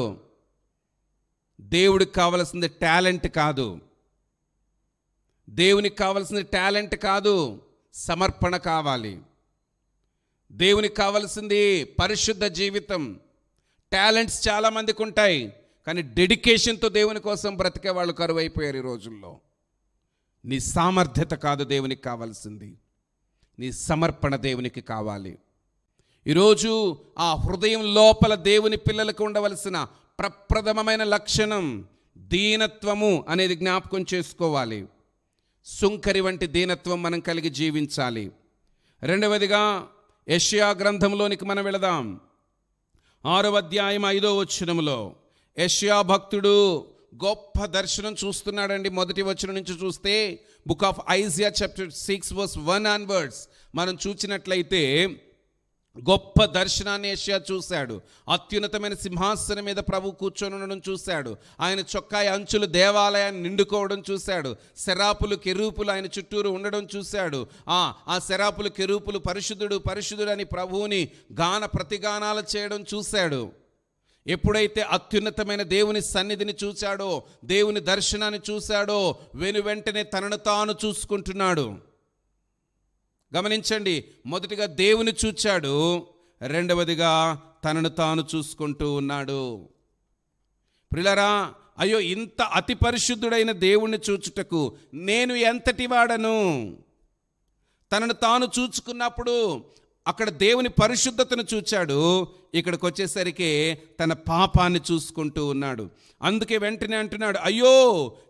A: దేవుడికి కావలసింది టాలెంట్ కాదు, దేవునికి కావలసింది టాలెంట్ కాదు, సమర్పణ కావాలి. దేవునికి కావలసింది పరిశుద్ధ జీవితం. టాలెంట్స్ చాలామందికి ఉంటాయి, కానీ డెడికేషన్తో దేవుని కోసం బ్రతికే వాళ్ళు కరువైపోయారు ఈ రోజుల్లో. నీ సామర్థ్యత కాదు దేవునికి కావాల్సింది, నీ సమర్పణ దేవునికి కావాలి. ఈరోజు ఆ హృదయం లోపల దేవుని పిల్లలకు ఉండవలసిన ప్రప్రథమమైన లక్షణం దీనత్వము అనేది జ్ఞాపకం చేసుకోవాలి. సుంకరి వంటి దీనత్వం మనం కలిగి జీవించాలి. రెండవదిగా యెషయా గ్రంథంలోనికి మనం వెళదాం. 6వ అధ్యాయం 5వ వచనంలో యెషయా భక్తుడు గొప్ప దర్శనం చూస్తున్నాడండి. మొదటి వచనం నుంచి చూస్తే, book of Isaiah chapter 6 verse 1 onwards మనం చూసినట్లయితే గొప్ప దర్శనాన్ని యెషయా చూశాడు. అత్యున్నతమైన సింహాసనం మీద ప్రభు కూర్చొని ఉండడం చూశాడు. ఆయన చొక్కాయి అంచులు దేవాలయాన్ని నిండుకోవడం చూశాడు. శరాపులు కెరూపులు ఆయన చుట్టూరు ఉండడం చూశాడు. ఆ శరాపులు కెరూపులు పరిశుద్ధుడు పరిశుద్ధుడు అని ప్రభువుని గాన ప్రతిగానాలు చేయడం చూశాడు. ఎప్పుడైతే అత్యున్నతమైన దేవుని సన్నిధిని చూశాడో, దేవుని దర్శనాన్ని చూశాడో, వెంటనే తనను తాను చూసుకుంటున్నాడు. గమనించండి, మొదటిగా దేవుని చూచాడు, రెండవదిగా తనను తాను చూసుకుంటూ ఉన్నాడు. ప్రియులారా, అయ్యో ఇంత అతి పరిశుద్ధుడైన దేవుణ్ణి చూచుటకు నేను ఎంతటి వాడను. తనను తాను చూచుకున్నప్పుడు అక్కడ దేవుని పరిశుద్ధతను చూచాడు, ఇక్కడికి వచ్చేసరికి తన పాపాన్ని చూసుకుంటూ ఉన్నాడు. అందుకే వెంటనే అంటున్నాడు, అయ్యో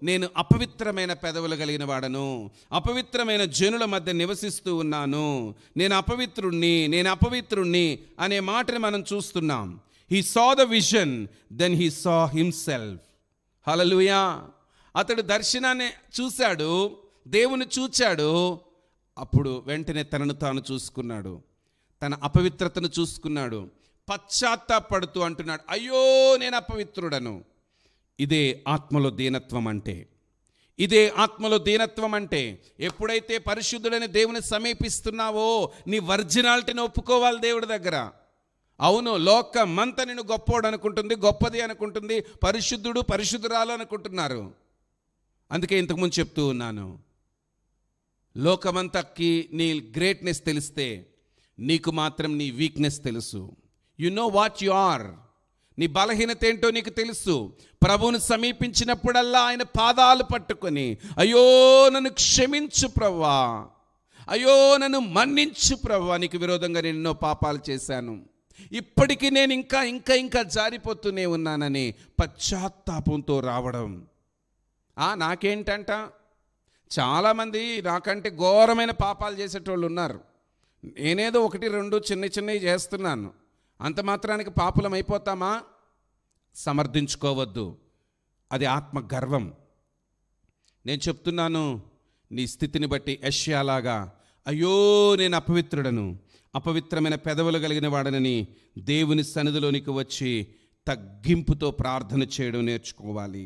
A: నేను అపవిత్రమైన పెదవులు కలిగిన వాడను, అపవిత్రమైన జనుల మధ్య నివసిస్తూ ఉన్నాను, నేను అపవిత్రుణ్ణి అనే మాటని మనం చూస్తున్నాం. He saw the vision, then he saw himself. హల్లెలూయా. అతడు దర్శనాన్ని చూశాడు, దేవుని చూచాడు, అప్పుడు వెంటనే తనను తాను చూసుకున్నాడు, తన అపవిత్రతను చూసుకున్నాడు, పశ్చాత్తాపడుతూ అంటున్నాడు, అయ్యో నేను అపవిత్రుడను. ఇదే ఆత్మలో దీనత్వం అంటే. ఇదే ఆత్మలో దీనత్వం అంటే. ఎప్పుడైతే పరిశుద్ధుడని దేవుని సమీపిస్తున్నావో నీ వర్జినాలిటీని ఒప్పుకోవాలి దేవుడి దగ్గర. అవును, లోకమంతా నేను గొప్పోడు అనుకుంటుంది, గొప్పది అనుకుంటుంది, పరిశుద్ధురాలు అనుకుంటున్నారు. అందుకే ఇంతకుముందు చెప్తూ ఉన్నాను, లోకమంతకి నీ గ్రేట్నెస్ తెలిస్తే నీకు మాత్రం నీ వీక్నెస్ తెలుసు. You know what you are. నీ బలహీనత ఏంటో నీకు తెలుసు. ప్రభువును సమీపించినప్పుడల్లా ఆయన పాదాలు పట్టుకొని, అయ్యో నన్ను క్షమించు ప్రభువా, అయ్యో నన్ను మన్నించు ప్రభువా, నీకు విరోధంగా నేను ఎన్నో పాపాలు చేశాను, ఇప్పటికీ నేను ఇంకా జారిపోతూనే ఉన్నానని పశ్చాత్తాపంతో రావడం. నాకేంటంట, చాలామంది నాకంటే ఘోరమైన పాపాలు చేసేటోళ్ళు ఉన్నారు. నేనేదో 1-2 చిన్నవి చేస్తున్నాను, అంత మాత్రానికి పాపులం అయిపోతామా? సమర్థించుకోవద్దు, అది ఆత్మ గర్వం. నేను చెప్తున్నాను, నీ స్థితిని బట్టి యెషయాలాగా అయ్యో నేను అపవిత్రుడను, అపవిత్రమైన పెదవులు కలిగిన వాడనని దేవుని సన్నిధిలోనికి వచ్చి తగ్గింపుతో ప్రార్థన చేయడం నేర్చుకోవాలి.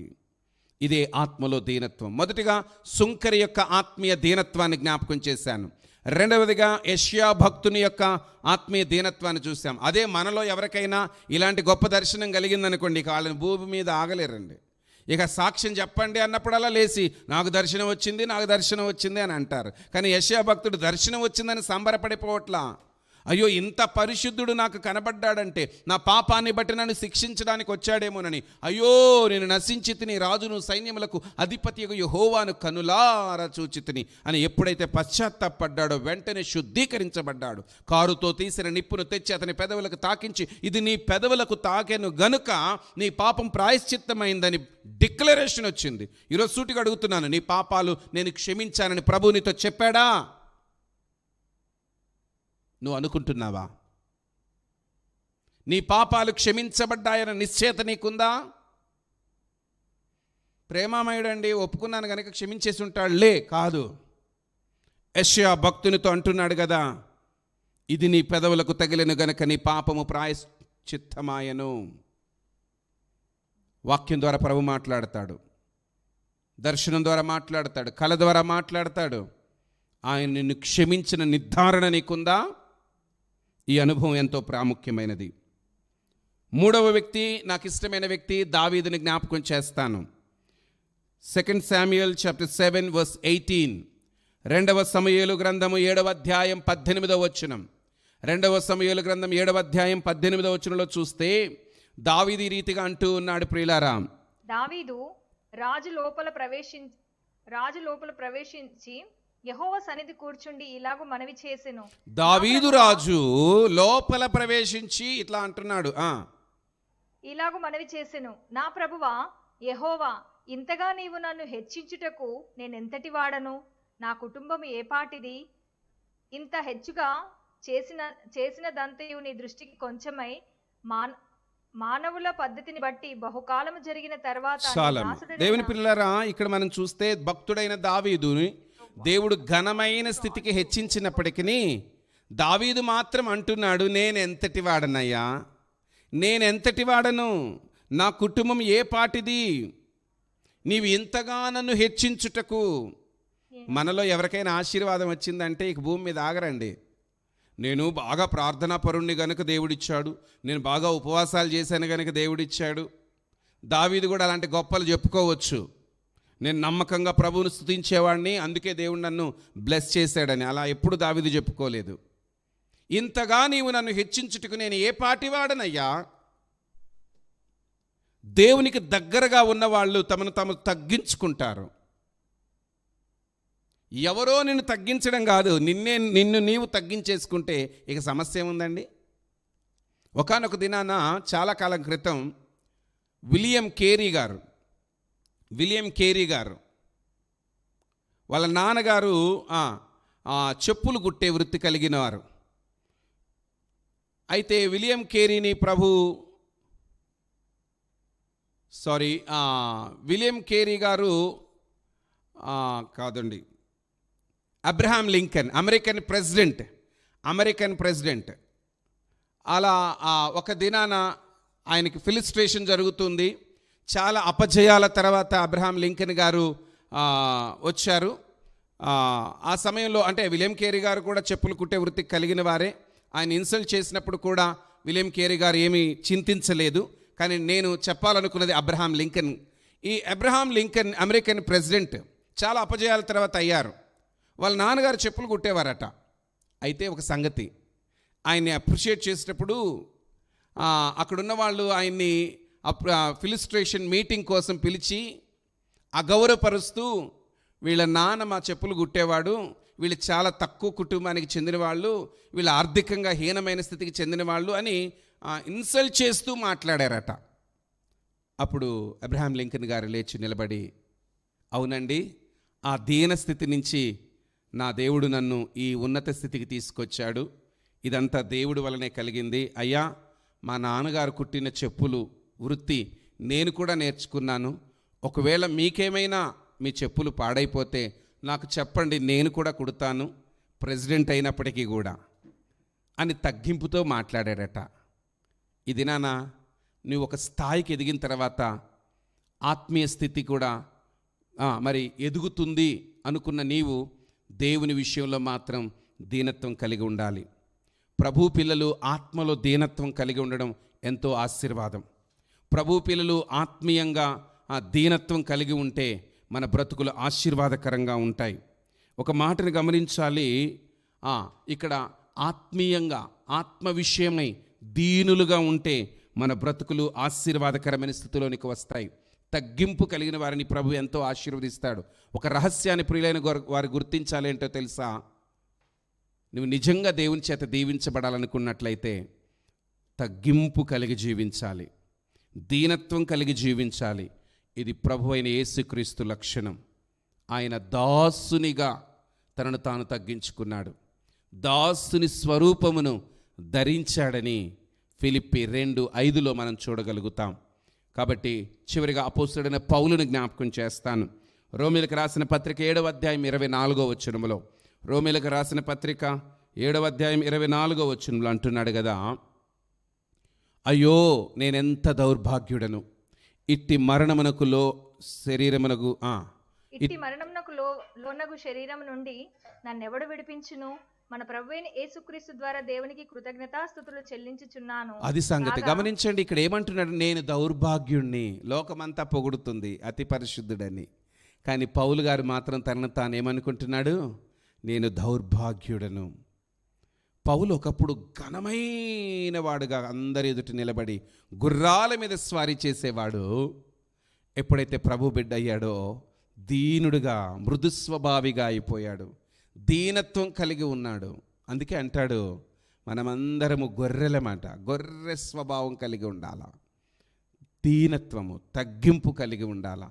A: ఇదే ఆత్మలో దీనత్వం. మొదటిగా సుంకరి యొక్క ఆత్మీయ దీనత్వాన్ని జ్ఞాపకం చేశాను. రెండవదిగా యెషయా భక్తుని యొక్క ఆత్మీయ దీనత్వాన్ని చూసాం. అదే మనలో ఎవరికైనా ఇలాంటి గొప్ప దర్శనం కలిగిందనుకోండి, ఇక వాళ్ళని భూమి మీద ఆగలేరండి. ఇక సాక్ష్యం చెప్పండి అన్నప్పుడల్లా లేచి నాకు దర్శనం వచ్చింది అని అంటారు. కానీ యెషయా భక్తుడు దర్శనం వచ్చిందని సంబరపడిపోవట్లా. అయ్యో ఇంత పరిశుద్ధుడు నాకు కనబడ్డాడంటే నా పాపాన్ని బట్టి నన్ను శిక్షించడానికి వచ్చాడేమోనని, అయ్యో నేను నశించి తిని, రాజును సైన్యములకు అధిపతియగు యెహోవాను కనులారా చూచి తిని అని ఎప్పుడైతే పశ్చాత్తాపడ్డాడో వెంటనే శుద్ధీకరించబడ్డాడు. కారుతో తీసిన నిప్పును తెచ్చి అతని పెదవులకు తాకించి, ఇది నీ పెదవులకు తాకెను గనుక నీ పాపం ప్రాయశ్చిత్తమైందని డిక్లరేషన్ వచ్చింది. ఈరోజు సూటిగా అడుగుతున్నాను, నీ పాపాలు నేను క్షమించానని ప్రభువు నీతో చెప్పాడా? నువ్వు అనుకుంటున్నావా? నీ పాపాలు క్షమించబడ్డాయన్న నిశ్చయత నీకుందా? ప్రేమామయుడండి, ఒప్పుకున్నాను కనుక క్షమించేసి ఉంటాడులే, కాదు. యెషయా భక్తునితో అంటున్నాడు కదా, ఇది నీ పెదవులకు తగిలిన గనుక నీ పాపము ప్రాయశ్చిత్తమాయను. వాక్యం ద్వారా ప్రభు మాట్లాడతాడు, దర్శనం ద్వారా మాట్లాడతాడు, కళ ద్వారా మాట్లాడతాడు. ఆయన నిన్ను క్షమించిన నిర్ధారణ నీకుందా? ఈ అనుభవం ఎంతో ప్రాముఖ్యమైనది. మూడవ వ్యక్తి, నాకు ఇష్టమైన వ్యక్తి, దావీదుని జ్ఞాపకం చేస్తాను. 2 Samuel chapter 7 verse 18. 2వ సమూయేలు గ్రంథము 7వ అధ్యాయం 18వ వచనం. 2వ సమూయేలు గ్రంథం 7వ అధ్యాయం 18వ వచనంలో చూస్తే దావీదు ఈ రీతిగా అంటూ ఉన్నాడు. ప్రియులారా,
B: దావీదు రాజు లోపల ప్రవేశించి యెహోవా సన్నిధి కూర్చుండి ఇలాగు మనవి చేసెను.
A: దావీదు రాజు లోపల ప్రవేశించి ఇట్లా అంటున్నాడు,
B: ఇలాగు మనవి చేసెను, నా ప్రభువా యెహోవా, ఇంతగా నీవు నన్ను హెచ్చించుటకు నేనెంతటి వాడను, నా కుటుంబం ఏపాటిది, ఇంత హెచ్చుగా చేసినదంతయు నీ దృష్టికి కొంచెమై, మానవుల పద్ధతిని బట్టి బహుకాలము జరిగిన తర్వాత.
A: దేవుని పిల్లలారా, ఇక్కడ మనం చూస్తే భక్తుడైన దావీదుని దేవుడు ఘనమైన స్థితికి హెచ్చించినప్పటికీ దావీదు మాత్రం అంటున్నాడు, నేనెంతటి వాడనయ్యా, నేనెంతటి వాడను, నా కుటుంబం ఏ పాటిది, నీవు ఇంతగా నన్ను హెచ్చించుటకు. మనలో ఎవరికైనా ఆశీర్వాదం వచ్చిందంటే ఇక భూమి మీద ఆగరండి. నేను బాగా ప్రార్థనా పరుణ్ణి గనుక దేవుడిచ్చాడు, నేను బాగా ఉపవాసాలు చేశాను గనుక దేవుడిచ్చాడు. దావీదు కూడా అలాంటి గొప్పలు చెప్పుకోవచ్చు. నేను నమ్మకంగా ప్రభువును స్తుతించేవాడిని, అందుకే దేవుడు నన్ను బ్లెస్ చేశాడని. అలా ఎప్పుడు దావీదు చెప్పుకోలేదు. ఇంతగా నీవు నన్ను హెచ్చించుటకు నేను ఏ పాటివాడనయ్యా. దేవునికి దగ్గరగా ఉన్న వాళ్ళు తమను తాము తగ్గించుకుంటారు. ఎవరో నిన్ను తగ్గించడం కాదు, నిన్ను నీవు తగ్గించేసుకుంటే ఇక సమస్య ఏముందండి? ఒకానొక దినాన చాలా కాలం క్రితం విలియం కేరీ గారు వాళ్ళ నాన్నగారు చెప్పులు కుట్టే వృత్తి కలిగిన వారు. అయితే విలియం కేరీ గారు కాదండి, అబ్రహాం లింకన్, అమెరికన్ ప్రెసిడెంట్. అలా ఒక దినాన ఆయనకి ఫిలిస్ట్రేషన్ జరుగుతుంది. చాలా అపజయాల తర్వాత అబ్రహాం లింకన్ గారు వచ్చారు. ఆ సమయంలో అంటే విలియం కేరీ గారు కూడా చెప్పులు కుట్టే వృత్తి కలిగిన వారే. ఆయన ఇన్సల్ట్ చేసినప్పుడు కూడా విలియం కేరీ గారు ఏమీ చింతించలేదు. కానీ నేను చెప్పాలనుకున్నది అబ్రహాం లింకన్. ఈ అబ్రహాం లింకన్ అమెరికన్ ప్రెసిడెంట్ చాలా అపజయాల తర్వాత అయ్యారు. వాళ్ళ నాన్నగారు చెప్పులు కుట్టేవారట. అయితే ఒక సంగతి, ఆయన్ని అప్రిషియేట్ చేసేటప్పుడు అక్కడున్న వాళ్ళు ఆయన్ని ఫిలిస్ట్రేషన్ మీటింగ్ కోసం పిలిచి అగౌరవపరుస్తూ, వీళ్ళ నాన్న మా చెప్పులు కుట్టేవాడు, వీళ్ళు చాలా తక్కువ కుటుంబానికి చెందిన వాళ్ళు, వీళ్ళు ఆర్థికంగా హీనమైన స్థితికి చెందిన వాళ్ళు అని ఇన్సల్ట్ చేస్తూ మాట్లాడారట. అప్పుడు అబ్రహాం లింకన్ గారు లేచి నిలబడి, అవునండి, ఆ దీన స్థితి నుంచి నా దేవుడు నన్ను ఈ ఉన్నత స్థితికి తీసుకొచ్చాడు, ఇదంతా దేవుడి వలనే కలిగింది. అయ్యా, మా నాన్నగారు కుట్టిన చెప్పులు వృత్తి నేను కూడా నేర్చుకున్నాను. ఒకవేళ మీకేమైనా మీ చెప్పులు పాడైపోతే నాకు చెప్పండి, నేను కూడా కుడతాను, ప్రెసిడెంట్ అయినప్పటికీ కూడా అని తగ్గింపుతో మాట్లాడాడట. ఇది నాన్న, నువ్వు ఒక స్థాయికి ఎదిగిన తర్వాత ఆత్మీయ స్థితి కూడా మరి ఎదుగుతుంది అనుకున్న నీవు దేవుని విషయంలో మాత్రం దీనత్వం కలిగి ఉండాలి. ప్రభు పిల్లలు ఆత్మలో దీనత్వం కలిగి ఉండడం ఎంతో ఆశీర్వాదం. ప్రభు పిల్లలు ఆత్మీయంగా దీనత్వం కలిగి ఉంటే మన బ్రతుకులు ఆశీర్వాదకరంగా ఉంటాయి. ఒక మాటను గమనించాలి, ఇక్కడ ఆత్మీయంగా ఆత్మ విషయమై దీనులుగా ఉంటే మన బ్రతుకులు ఆశీర్వాదకరమైన స్థితిలోనికి వస్తాయి. తగ్గింపు కలిగిన వారిని ప్రభు ఎంతో ఆశీర్వదిస్తాడు. ఒక రహస్యాన్ని ప్రియులైన వారు గుర్తించాలి ఏంటో తెలుసా? నువ్వు నిజంగా దేవుని చేత దీవించబడాలనుకున్నట్లయితే తగ్గింపు కలిగి జీవించాలి, దీనత్వం కలిగి జీవించాలి. ఇది ప్రభు అయిన యేసుక్రీస్తు లక్షణం. ఆయన దాసునిగా తనను తాను తగ్గించుకున్నాడు, దాసుని స్వరూపమును ధరించాడని ఫిలిప్పీ 2:5 మనం చూడగలుగుతాం. కాబట్టి చివరిగా అపోస్తలుడైన పౌలుని జ్ఞాపకం చేస్తాను. రోమీలకు రాసిన పత్రిక 7వ అధ్యాయం 24వ వచనములో, రోమీలకు రాసిన పత్రిక 7వ అధ్యాయం 24వ వచనంలో అంటున్నాడు కదా, అయ్యో నేనెంత దౌర్భాగ్యుడను, ఇట్టి మరణమునకు
B: లోనగు శరీరం నుండి నన్నెవడు విడిపించును? మన ప్రభువైన యేసుక్రీస్తు ద్వారా దేవునికి కృతజ్ఞతాస్తుతులు చెల్లించుచున్నాను.
A: అది సంగతి. గమనించండి, ఇక్కడ ఏమంటున్నాడు? నేను దౌర్భాగ్యుణ్ణి, లోకమంతా పొగుడుతుంది అతి పరిశుద్ధుడని. కానీ పౌలు గారు మాత్రం తనను తాను ఏమనుకుంటున్నాడు? నేను దౌర్భాగ్యుడను. పౌలు ఒకప్పుడు ఘనమైన వాడుగా అందరి ఎదుటి నిలబడి గుర్రాల మీద స్వారీ చేసేవాడు. ఎప్పుడైతే ప్రభు బిడ్డ అయ్యాడో దీనుడుగా మృదు స్వభావిగా అయిపోయాడు, దీనత్వం కలిగి ఉన్నాడు. అందుకే అంటాడు, మనమందరము గొర్రెలమాట, గొర్రె స్వభావం కలిగి ఉండాలా, దీనత్వము తగ్గింపు కలిగి ఉండాలా.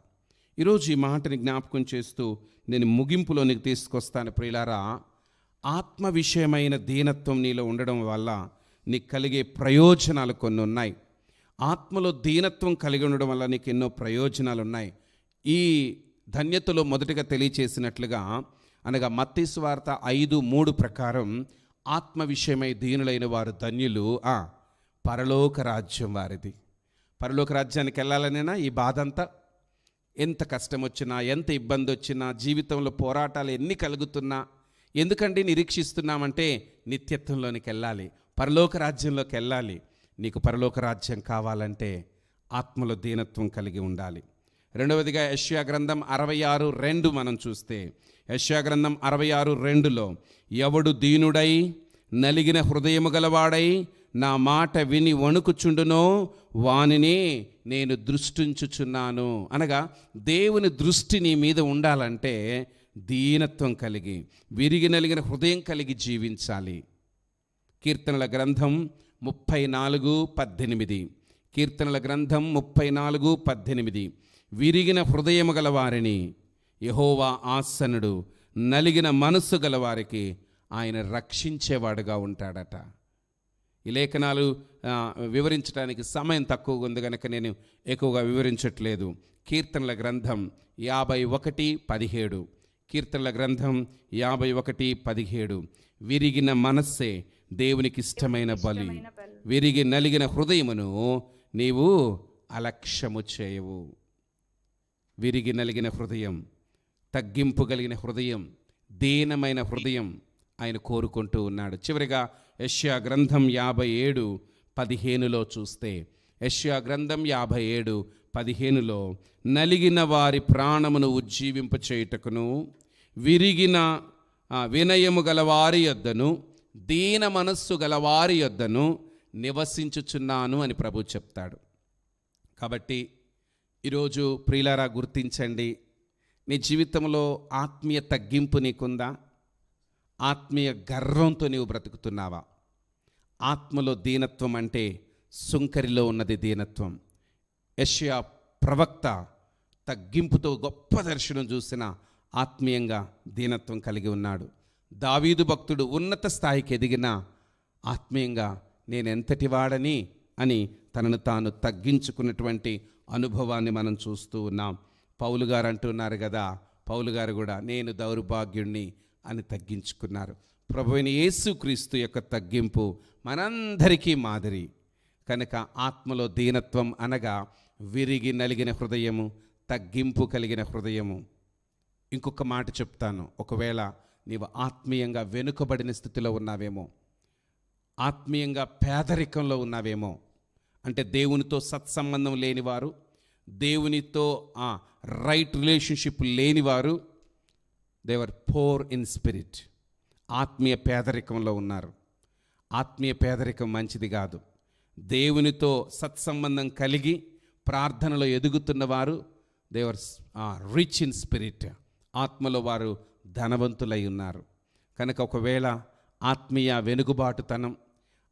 A: ఈరోజు ఈ మాటని జ్ఞాపకం చేస్తూ నేను ముగింపులోనికి తీసుకొస్తాను. ప్రియులారా, ఆత్మ విషయమైన దీనత్వం నీలో ఉండడం వల్ల నీకు కలిగే ప్రయోజనాలు కొన్ని ఉన్నాయి. ఆత్మలో దీనత్వం కలిగి ఉండడం వల్ల నీకు ఎన్నో ప్రయోజనాలు ఉన్నాయి. ఈ ధన్యతలో మొదటిగా తెలియచేసినట్లుగా అనగా మత్తయి సువార్త 5:3 ప్రకారం ఆత్మ విషయమై దీనులైన వారు ధన్యులు, పరలోక రాజ్యం వారిది. పరలోక రాజ్యానికి వెళ్ళాలనేనా ఈ బాధ అంతా? ఎంత కష్టం వచ్చినా, ఎంత ఇబ్బంది వచ్చినా, జీవితంలో పోరాటాలు ఎన్ని కలుగుతున్నా ఎందుకండి నిరీక్షిస్తున్నామంటే నిత్యత్వంలోనికి వెళ్ళాలి, పరలోక రాజ్యంలోకి వెళ్ళాలి. నీకు పరలోక రాజ్యం కావాలంటే ఆత్మలో దీనత్వం కలిగి ఉండాలి. రెండవదిగా యెషయా గ్రంథం 66:2 మనం చూస్తే, యెషయా గ్రంథం 66:2లో ఎవడు దీనుడై నలిగిన హృదయము గలవాడై నా మాట విని వణుకుచుండునో వానిని నేను దృష్టించుచున్నాను. అనగా దేవుని దృష్టి నీ మీద ఉండాలంటే దీనత్వం కలిగి, విరిగి నలిగిన హృదయం కలిగి జీవించాలి. కీర్తనల గ్రంథం 34:18. కీర్తనల గ్రంథం 34:18. విరిగిన హృదయము గల వారిని యెహోవా ఆసనుడు, నలిగిన మనస్సు గల వారికి ఆయన రక్షించేవాడుగా ఉంటాడట. ఈ లేఖనాలు వివరించడానికి సమయం తక్కువగా ఉంది కనుక నేను ఎక్కువగా వివరించట్లేదు. కీర్తనల గ్రంథం 51:17. కీర్తనల గ్రంథం 51:17. విరిగిన మనస్సే దేవునికి ఇష్టమైన బలి, విరిగి నలిగిన హృదయమును నీవు అలక్ష్యము చేయవు. విరిగి నలిగిన హృదయం, తగ్గింపు కలిగిన హృదయం, దీనమైన హృదయం ఆయన కోరుకుంటూ ఉన్నాడు. చివరిగా యెషయా గ్రంథం 57:15 చూస్తే, యెషయా గ్రంథం 57:15 నలిగిన వారి ప్రాణమును ఉజ్జీవింప చేయుటకును, విరిగిన వినయము గలవారి యొద్దను, దీన మనస్సు గలవారి యొద్దను నివసించుచున్నాను అని ప్రభు చెప్తాడు. కాబట్టి ఈరోజు ప్రియులారా గుర్తించండి, నీ జీవితంలో ఆత్మీయ తగ్గింపు నీకుందా? ఆత్మీయ గర్వంతో నీవు బ్రతుకుతున్నావా? ఆత్మలో దీనత్వం అంటే సుంకరిలో ఉన్నది దీనత్వం. యెషయా ప్రవక్త తగ్గింపుతో గొప్ప దర్శనం చూసిన ఆత్మీయంగా దీనత్వం కలిగి ఉన్నాడు. దావీదు భక్తుడు ఉన్నత స్థాయికి ఎదిగిన ఆత్మీయంగా నేనెంతటి వాడని అని తనను తాను తగ్గించుకున్నటువంటి అనుభవాన్ని మనం చూస్తూ ఉన్నాం. పౌలు గారు అంటున్నారు కదా, పౌలు గారు కూడా నేను దౌర్భాగ్యుణ్ణి అని తగ్గించుకున్నారు. ప్రభువైన యేసుక్రీస్తు యొక్క తగ్గింపు మనందరికీ మాదిరి కనుక ఆత్మలో దీనత్వం అనగా విరిగి నలిగిన హృదయము, తగ్గింపు కలిగిన హృదయము. ఇంకొక మాట చెప్తాను, ఒకవేళ నీవు ఆత్మీయంగా వెనుకబడిన స్థితిలో ఉన్నావేమో, ఆత్మీయంగా పేదరికంలో ఉన్నావేమో, అంటే దేవునితో సత్సంబంధం లేనివారు, దేవునితో రైట్ రిలేషన్షిప్ లేనివారు, దేవర్ పోర్ ఇన్ స్పిరిట్, ఆత్మీయ పేదరికంలో ఉన్నారు. ఆత్మీయ పేదరికం మంచిది కాదు. దేవునితో సత్సంబంధం కలిగి ప్రార్థనలో ఎదుగుతున్నవారు దేవర్ రిచ్ ఇన్ స్పిరిట్, ఆత్మలో వారు ధనవంతులై ఉన్నారు. కనుక ఒకవేళ ఆత్మీయ వెనుగుబాటుతనం,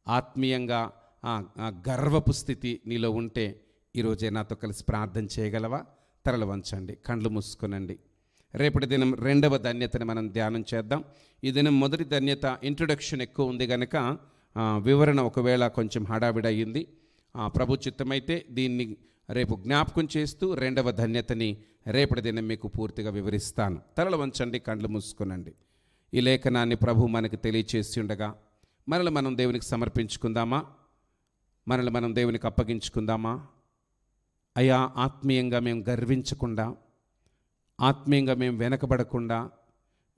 A: ఆత్మీయంగా గర్వపు స్థితి నీలో ఉంటే ఈరోజే నాతో కలిసి ప్రార్థన చేయగలవా? తరలు వంచండి, కండ్లు మూసుకునండి. రేపటి దినం రెండవ ధన్యతని మనం ధ్యానం చేద్దాం. ఈ దినం మొదటి ధన్యత ఇంట్రొడక్షన్ ఎక్కువ ఉంది కనుక వివరణ ఒకవేళ కొంచెం హడావిడి అయ్యింది. ప్రభు చిత్తమైతే దీన్ని రేపు జ్ఞాపకం చేస్తూ రెండవ ధన్యతని రేపటి దినం మీకు పూర్తిగా వివరిస్తాను. తరలు వంచండి, కండ్లు మూసుకునండి. ఈ లేఖనాన్ని ప్రభు మనకు తెలియచేసి ఉండగా మనల్ని మనం దేవునికి సమర్పించుకుందామా? మనల్ని మనం దేవునికి అప్పగించుకుందామా? అయ్యా, ఆత్మీయంగా మేము గర్వించకుండా, ఆత్మీయంగా మేము వెనకబడకుండా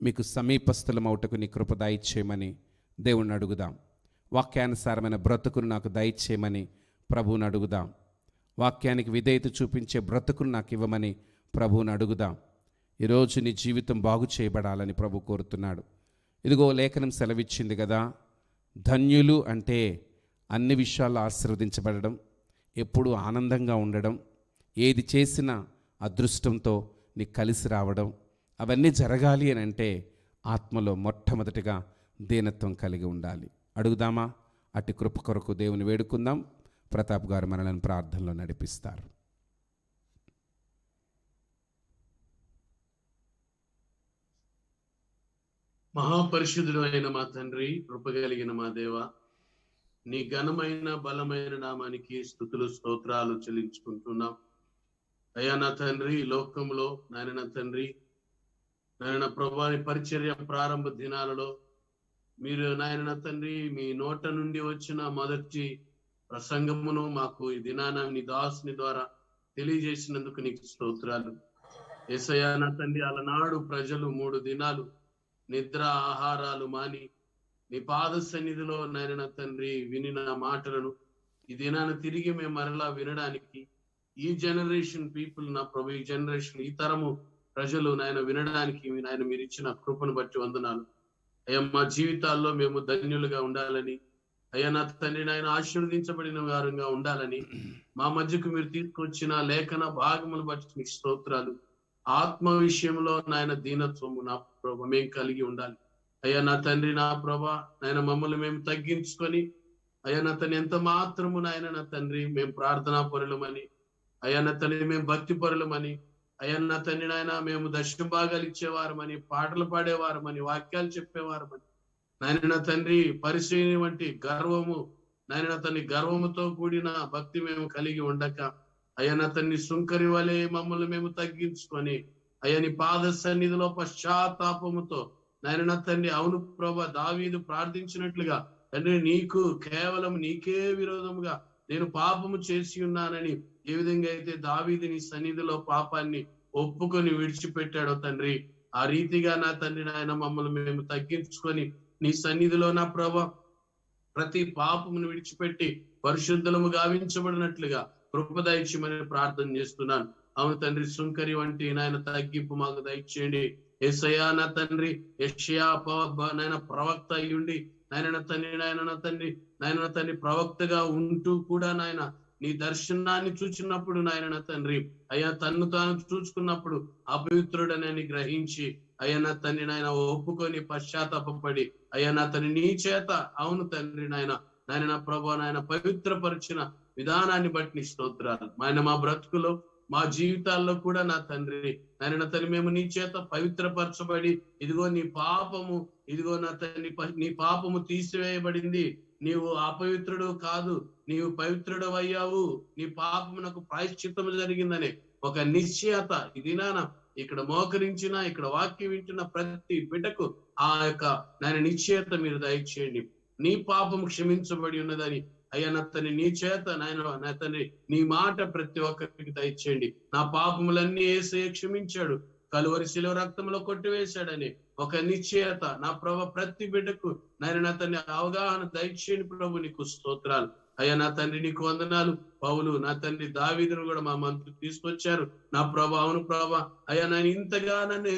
A: మీకు సమీపస్థులమవుటకు నీ కృప దయచేయమని దేవుణ్ణి అడుగుదాం. వాక్యానుసారమైన బ్రతుకును నాకు దయచేయమని ప్రభువుని అడుగుదాం. వాక్యానికి విధేయత చూపించే బ్రతుకును నాకు ఇవ్వమని ప్రభువుని అడుగుదాం. ఈరోజు నీ జీవితం బాగు చేయబడాలని ప్రభు కోరుతున్నాడు. ఇదిగో లేఖనం సెలవిచ్చింది కదా, ధన్యులు అంటే అన్ని విషయాల్లో ఆశీర్వదించబడడం, ఎప్పుడూ ఆనందంగా ఉండడం, ఏది చేసినా అదృష్టంతో నీకు కలిసి రావడం, అవన్నీ జరగాలి అని అంటే ఆత్మలో మొట్టమొదటిగా దీనత్వం కలిగి ఉండాలి. అడుగుదామా? అట్టి కృప కొరకు దేవుని వేడుకుందాం. ప్రతాప్ గారు మనల్ని ప్రార్థనలో నడిపిస్తారు.
C: మహాపరిశుద్ధుడు అయిన మా తండ్రి, కృపగలిగిన మా దేవ, నీ ఘనమైన బలమైన నామానికి స్తుతులు స్తోత్రాలు చెల్లించుకుంటున్నాం. అయ్యా నా తండ్రి, ఈ లోకంలో నాయన తండ్రి, నాయన ప్రభువాని పరిచర్య ప్రారంభ దినాలలో మీరు నాయన తండ్రి మీ నోట నుండి వచ్చిన మొదటి ప్రసంగమును మాకు ఈ దినాన నీ దాసుని ద్వారా తెలియజేసినందుకు నీకు స్తోత్రాలు. యేసయ్యా నా తండ్రి, అలనాడు ప్రజలు 3 దినాలు నిద్ర ఆహారాలు మాని నీ పాద సన్నిధిలో నాయన తండ్రి వినిన మాటలను ఈ దినాన తిరిగి మేము మరలా వినడానికి ఈ జనరేషన్ పీపుల్, నా ప్రభు, ఈ జనరేషన్, ఈ తరము ప్రజలు నాయన వినడానికి నాయన మీరు ఇచ్చిన కృపను బట్టి వందనాలు. అయ్యా, మా జీవితాల్లో మేము ధన్యులుగా ఉండాలని అయ్యా నా తండ్రి నాయన ఆశీర్వదించబడిన వారంగా ఉండాలని మా మధ్యకు మీరు తీసుకొచ్చిన లేఖన భాగములు బట్టి మీకు స్తోత్రాలు. ఆత్మ విషయంలో నాయన దీనత్వము నా ప్రభ మేము కలిగి ఉండాలి. అయ్యా నా తండ్రి నా ప్రభ నాయన మమ్మల్ని మేము తగ్గించుకొని అయ్యా నా తండ్రి ఎంత మాత్రము నాయన నా తండ్రి మేము ప్రార్థనా పరులమని, అయ్యా నా తండ్రి మేము భక్తి పరులమని, అయ్యా నా తండ్రి నాయన మేము దశమ భాగాలు ఇచ్చేవారమని, పాటలు పాడేవారమని, వాక్యాలు చెప్పేవారమని, నాయన నా తండ్రి పరిశీలన వంటి గర్వము నాయన నా తండ్రి గర్వముతో కూడిన భక్తి మేము కలిగి ఉండక అయ్యా నా తండ్రి సుంకరి వలె మమ్మల్ని మేము తగ్గించుకొని అయ్యా నీ పాద సన్నిధిలో పశ్చాత్తాపముతో నాయన నా తండ్రి అవును ప్రభా దావీదు ప్రార్థించినట్లుగా తండ్రి నీకు కేవలం నీకే విరోధముగా నేను పాపము చేసి ఉన్నానని ఏ విధంగా అయితే దావీదు నీ సన్నిధిలో పాపాన్ని ఒప్పుకొని విడిచిపెట్టాడో తండ్రి, ఆ రీతిగా నా తండ్రి నాయన మమ్మల్ని మేము తగ్గించుకొని నీ సన్నిధిలో నా ప్రభా ప్రతి పాపమును విడిచిపెట్టి పరిశుద్ధులము గావించబడినట్లుగా కృప దయచేయమని ప్రార్థన చేస్తున్నాను. అవును తండ్రి సుంకరి వంటి నాయన తగ్గింపు మాకు దయచేయండి. యేసయ్యా నా తండ్రి యెషయా నాయన ప్రవక్త అయ్యుండి నాయన నా తండ్రి ప్రవక్తగా ఉంటూ కూడా నాయన నీ దర్శనాన్ని చూచినప్పుడు నాయన నా తండ్రి అయ్యా తన్ను తాను చూసుకున్నప్పుడు అపవిత్రుడనని గ్రహించి అయ్యా నా తండ్రి నాయన ఒప్పుకొని పశ్చాత్తాపడి అయ్యా నా తండ్రి నీ చేత అవును తండ్రి నాయన నా ప్రభా నాయన పవిత్రపరిచిన విధానాన్ని బట్టి నీ స్తోత్రాలు. ఆయన మా బ్రతుకులో మా జీవితాల్లో కూడా నా తండ్రి నాయన తండ్రి మేము నీ చేత పవిత్రపరచబడి ఇదిగో నీ పాపము ఇదిగో నా తండ్రి నీ పాపము తీసివేయబడింది, నీవు అపవిత్రుడు కాదు, నీవు పవిత్రుడు అయ్యావు, నీ పాపమునకు ప్రాయశ్చిత్తము జరిగిందనే ఒక నిశ్చయత ఇది నాన్న ఇక్కడ మోకరించిన ఇక్కడ వాక్యం వింటున్న ప్రతి బిడ్డకు ఆ యొక్క నాయన నిశ్చయత మీరు దయచేయండి. నీ పాపము క్షమించబడి ఉన్నదని అయ్యా నా తండ్రి నీ చేత నాయన నా తండ్రి నీ మాట ప్రతి ఒక్కరికి దయచేయండి. నా పాపములన్నీ యేసయ్య క్షమించాడు, కలువరి శిలువ రక్తంలో కొట్టివేశాడని ఒక నిశ్చయత నా ప్రభు ప్రతి బిడ్డకు నాయన నా తండ్రి అవగాహన దయచేయండి. ప్రభు నీకు స్తోత్రాలు. అయ్యా నా తండ్రి నీకు వందనాలు. పౌలు నా తండ్రి దావీదును కూడా మా మంత్రులు తీసుకొచ్చారు. నా ప్రభా అవును ప్రభా అయ్యా నేను ఇంతగా నన్ను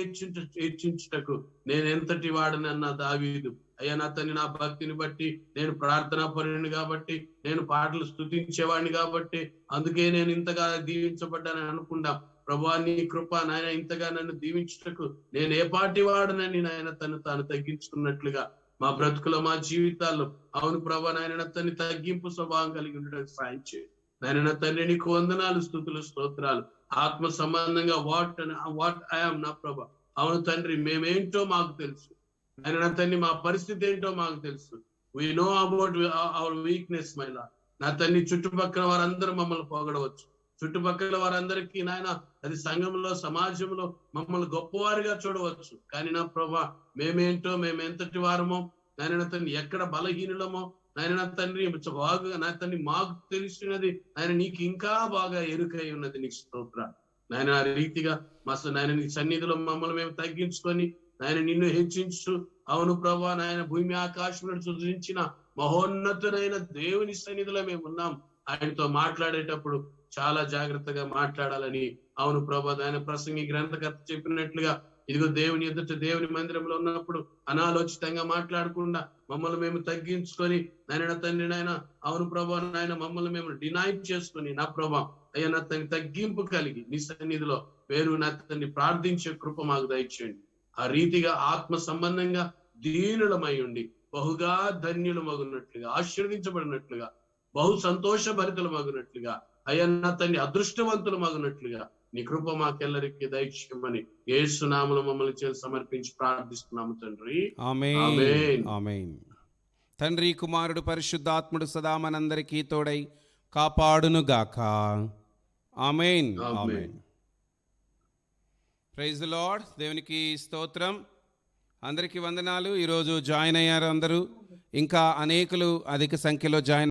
C: హెచ్చించుటకు నేను ఎంతటి వాడనన్నా దావీదు అయ్యా నా తండ్రి నా భక్తిని బట్టి నేను ప్రార్థనా పరుని కాబట్టి నేను పాటలు స్తుతించేవాడిని కాబట్టి అందుకే నేను ఇంతగా దీవించబడ్డానని అనుకుంటా. ప్రభా నీ కృప నాయన ఇంతగా నన్ను దీవించుటకు నేను ఏ పాటి వాడనని నాయన తాను తగ్గించుకున్నట్లుగా మా బ్రతుకులో మా జీవితాల్లో అవును ప్రభా నాయన తండ్రి తగ్గింపు స్వభావం కలిగి ఉండడానికి సాయం చేయి. నాయన తండ్రి నీకు వందనాలు స్తుతులు స్తోత్రాలు. ఆత్మ సంబంధంగా వాట్ ఐఎమ్ నా ప్రభా అవును తండ్రి మేమేంటో మాకు తెలుసు. నాయన తండ్రి మా పరిస్థితి ఏంటో మాకు తెలుసు. We know about our weakness my Lord. నా తండ్రి చుట్టుపక్కల వారందరూ మమ్మల్ని పొగడవచ్చు, చుట్టుపక్కల వారందరికీ నాయన అది సంఘంలో సమాజంలో మమ్మల్ని గొప్పవారిగా చూడవచ్చు. కానీ నా ప్రభా మేమేంటో మేమెంతటి వారమో నాయన తండ్రి ఎక్కడ బలహీనులమో నాయన తండ్రి బాగా నా తండ్రి మాకు తెలిసినది ఆయన నీకు ఇంకా బాగా ఎరుకై ఉన్నది. నీకు స్తోత్ర నాయన ఆ రీతిగా నాయన నీ సన్నిధిలో మమ్మల్ని మేము తగ్గించుకొని నాయన నిన్ను హెచ్చించు. అవును ప్రభా నాయన భూమి ఆకాశములను సృజించిన మహోన్నతుడైన దేవుని సన్నిధిలో మేము ఉన్నాం. ఆయనతో మాట్లాడేటప్పుడు చాలా జాగ్రత్తగా మాట్లాడాలని అవును ప్రభా ఆయన ప్రసంగి గ్రంథకర్త చెప్పినట్లుగా ఇదిగో దేవుని ఎదుట దేవుని మందిరంలో ఉన్నప్పుడు అనాలోచితంగా మాట్లాడకుండా మమ్మల్ని మేము తగ్గించుకొని నాయన తండ్రి నాయన అవును ప్రభా నాయన మమ్మల్ని మేము డినైట్ చేసుకొని నా ప్రభా అయ్యా నా తండ్రి తగ్గింపు కలిగి నీ సన్నిధిలో పేరు నా తండ్రి ప్రార్థించే కృప మాకు దయచేయండి. ఆ రీతిగా ఆత్మ సంబంధంగా దీనులమై ఉండి బహుగా ధన్యులు మగునట్లుగా ఆశీర్వదించబడినట్లుగా బహు సంతోషభరితులు మగునట్లుగా అయ్యా నా తండ్రి అదృష్టవంతులు మగునట్లుగా నీ కృప మాకెల్లరికి దయచేయమని యేసు నామములో మమ్మల్ని చేసి సమర్పించి ప్రార్థిస్తున్నాము తండ్రి.
A: ఆమేన్ ఆమేన్. తండ్రి కుమారుడు పరిశుద్ధాత్ముడు సదా మనందరికీ తోడై కాపాడును గాక. ఆమేన్ ఆమేన్. Praise the Lord. దేవునికి స్తోత్రం. అందరికీ వందనాలు. ఈరోజు జాయిన్ అయ్యారు అందరూ, ఇంకా అనేకులు అధిక సంఖ్యలో జాయిన్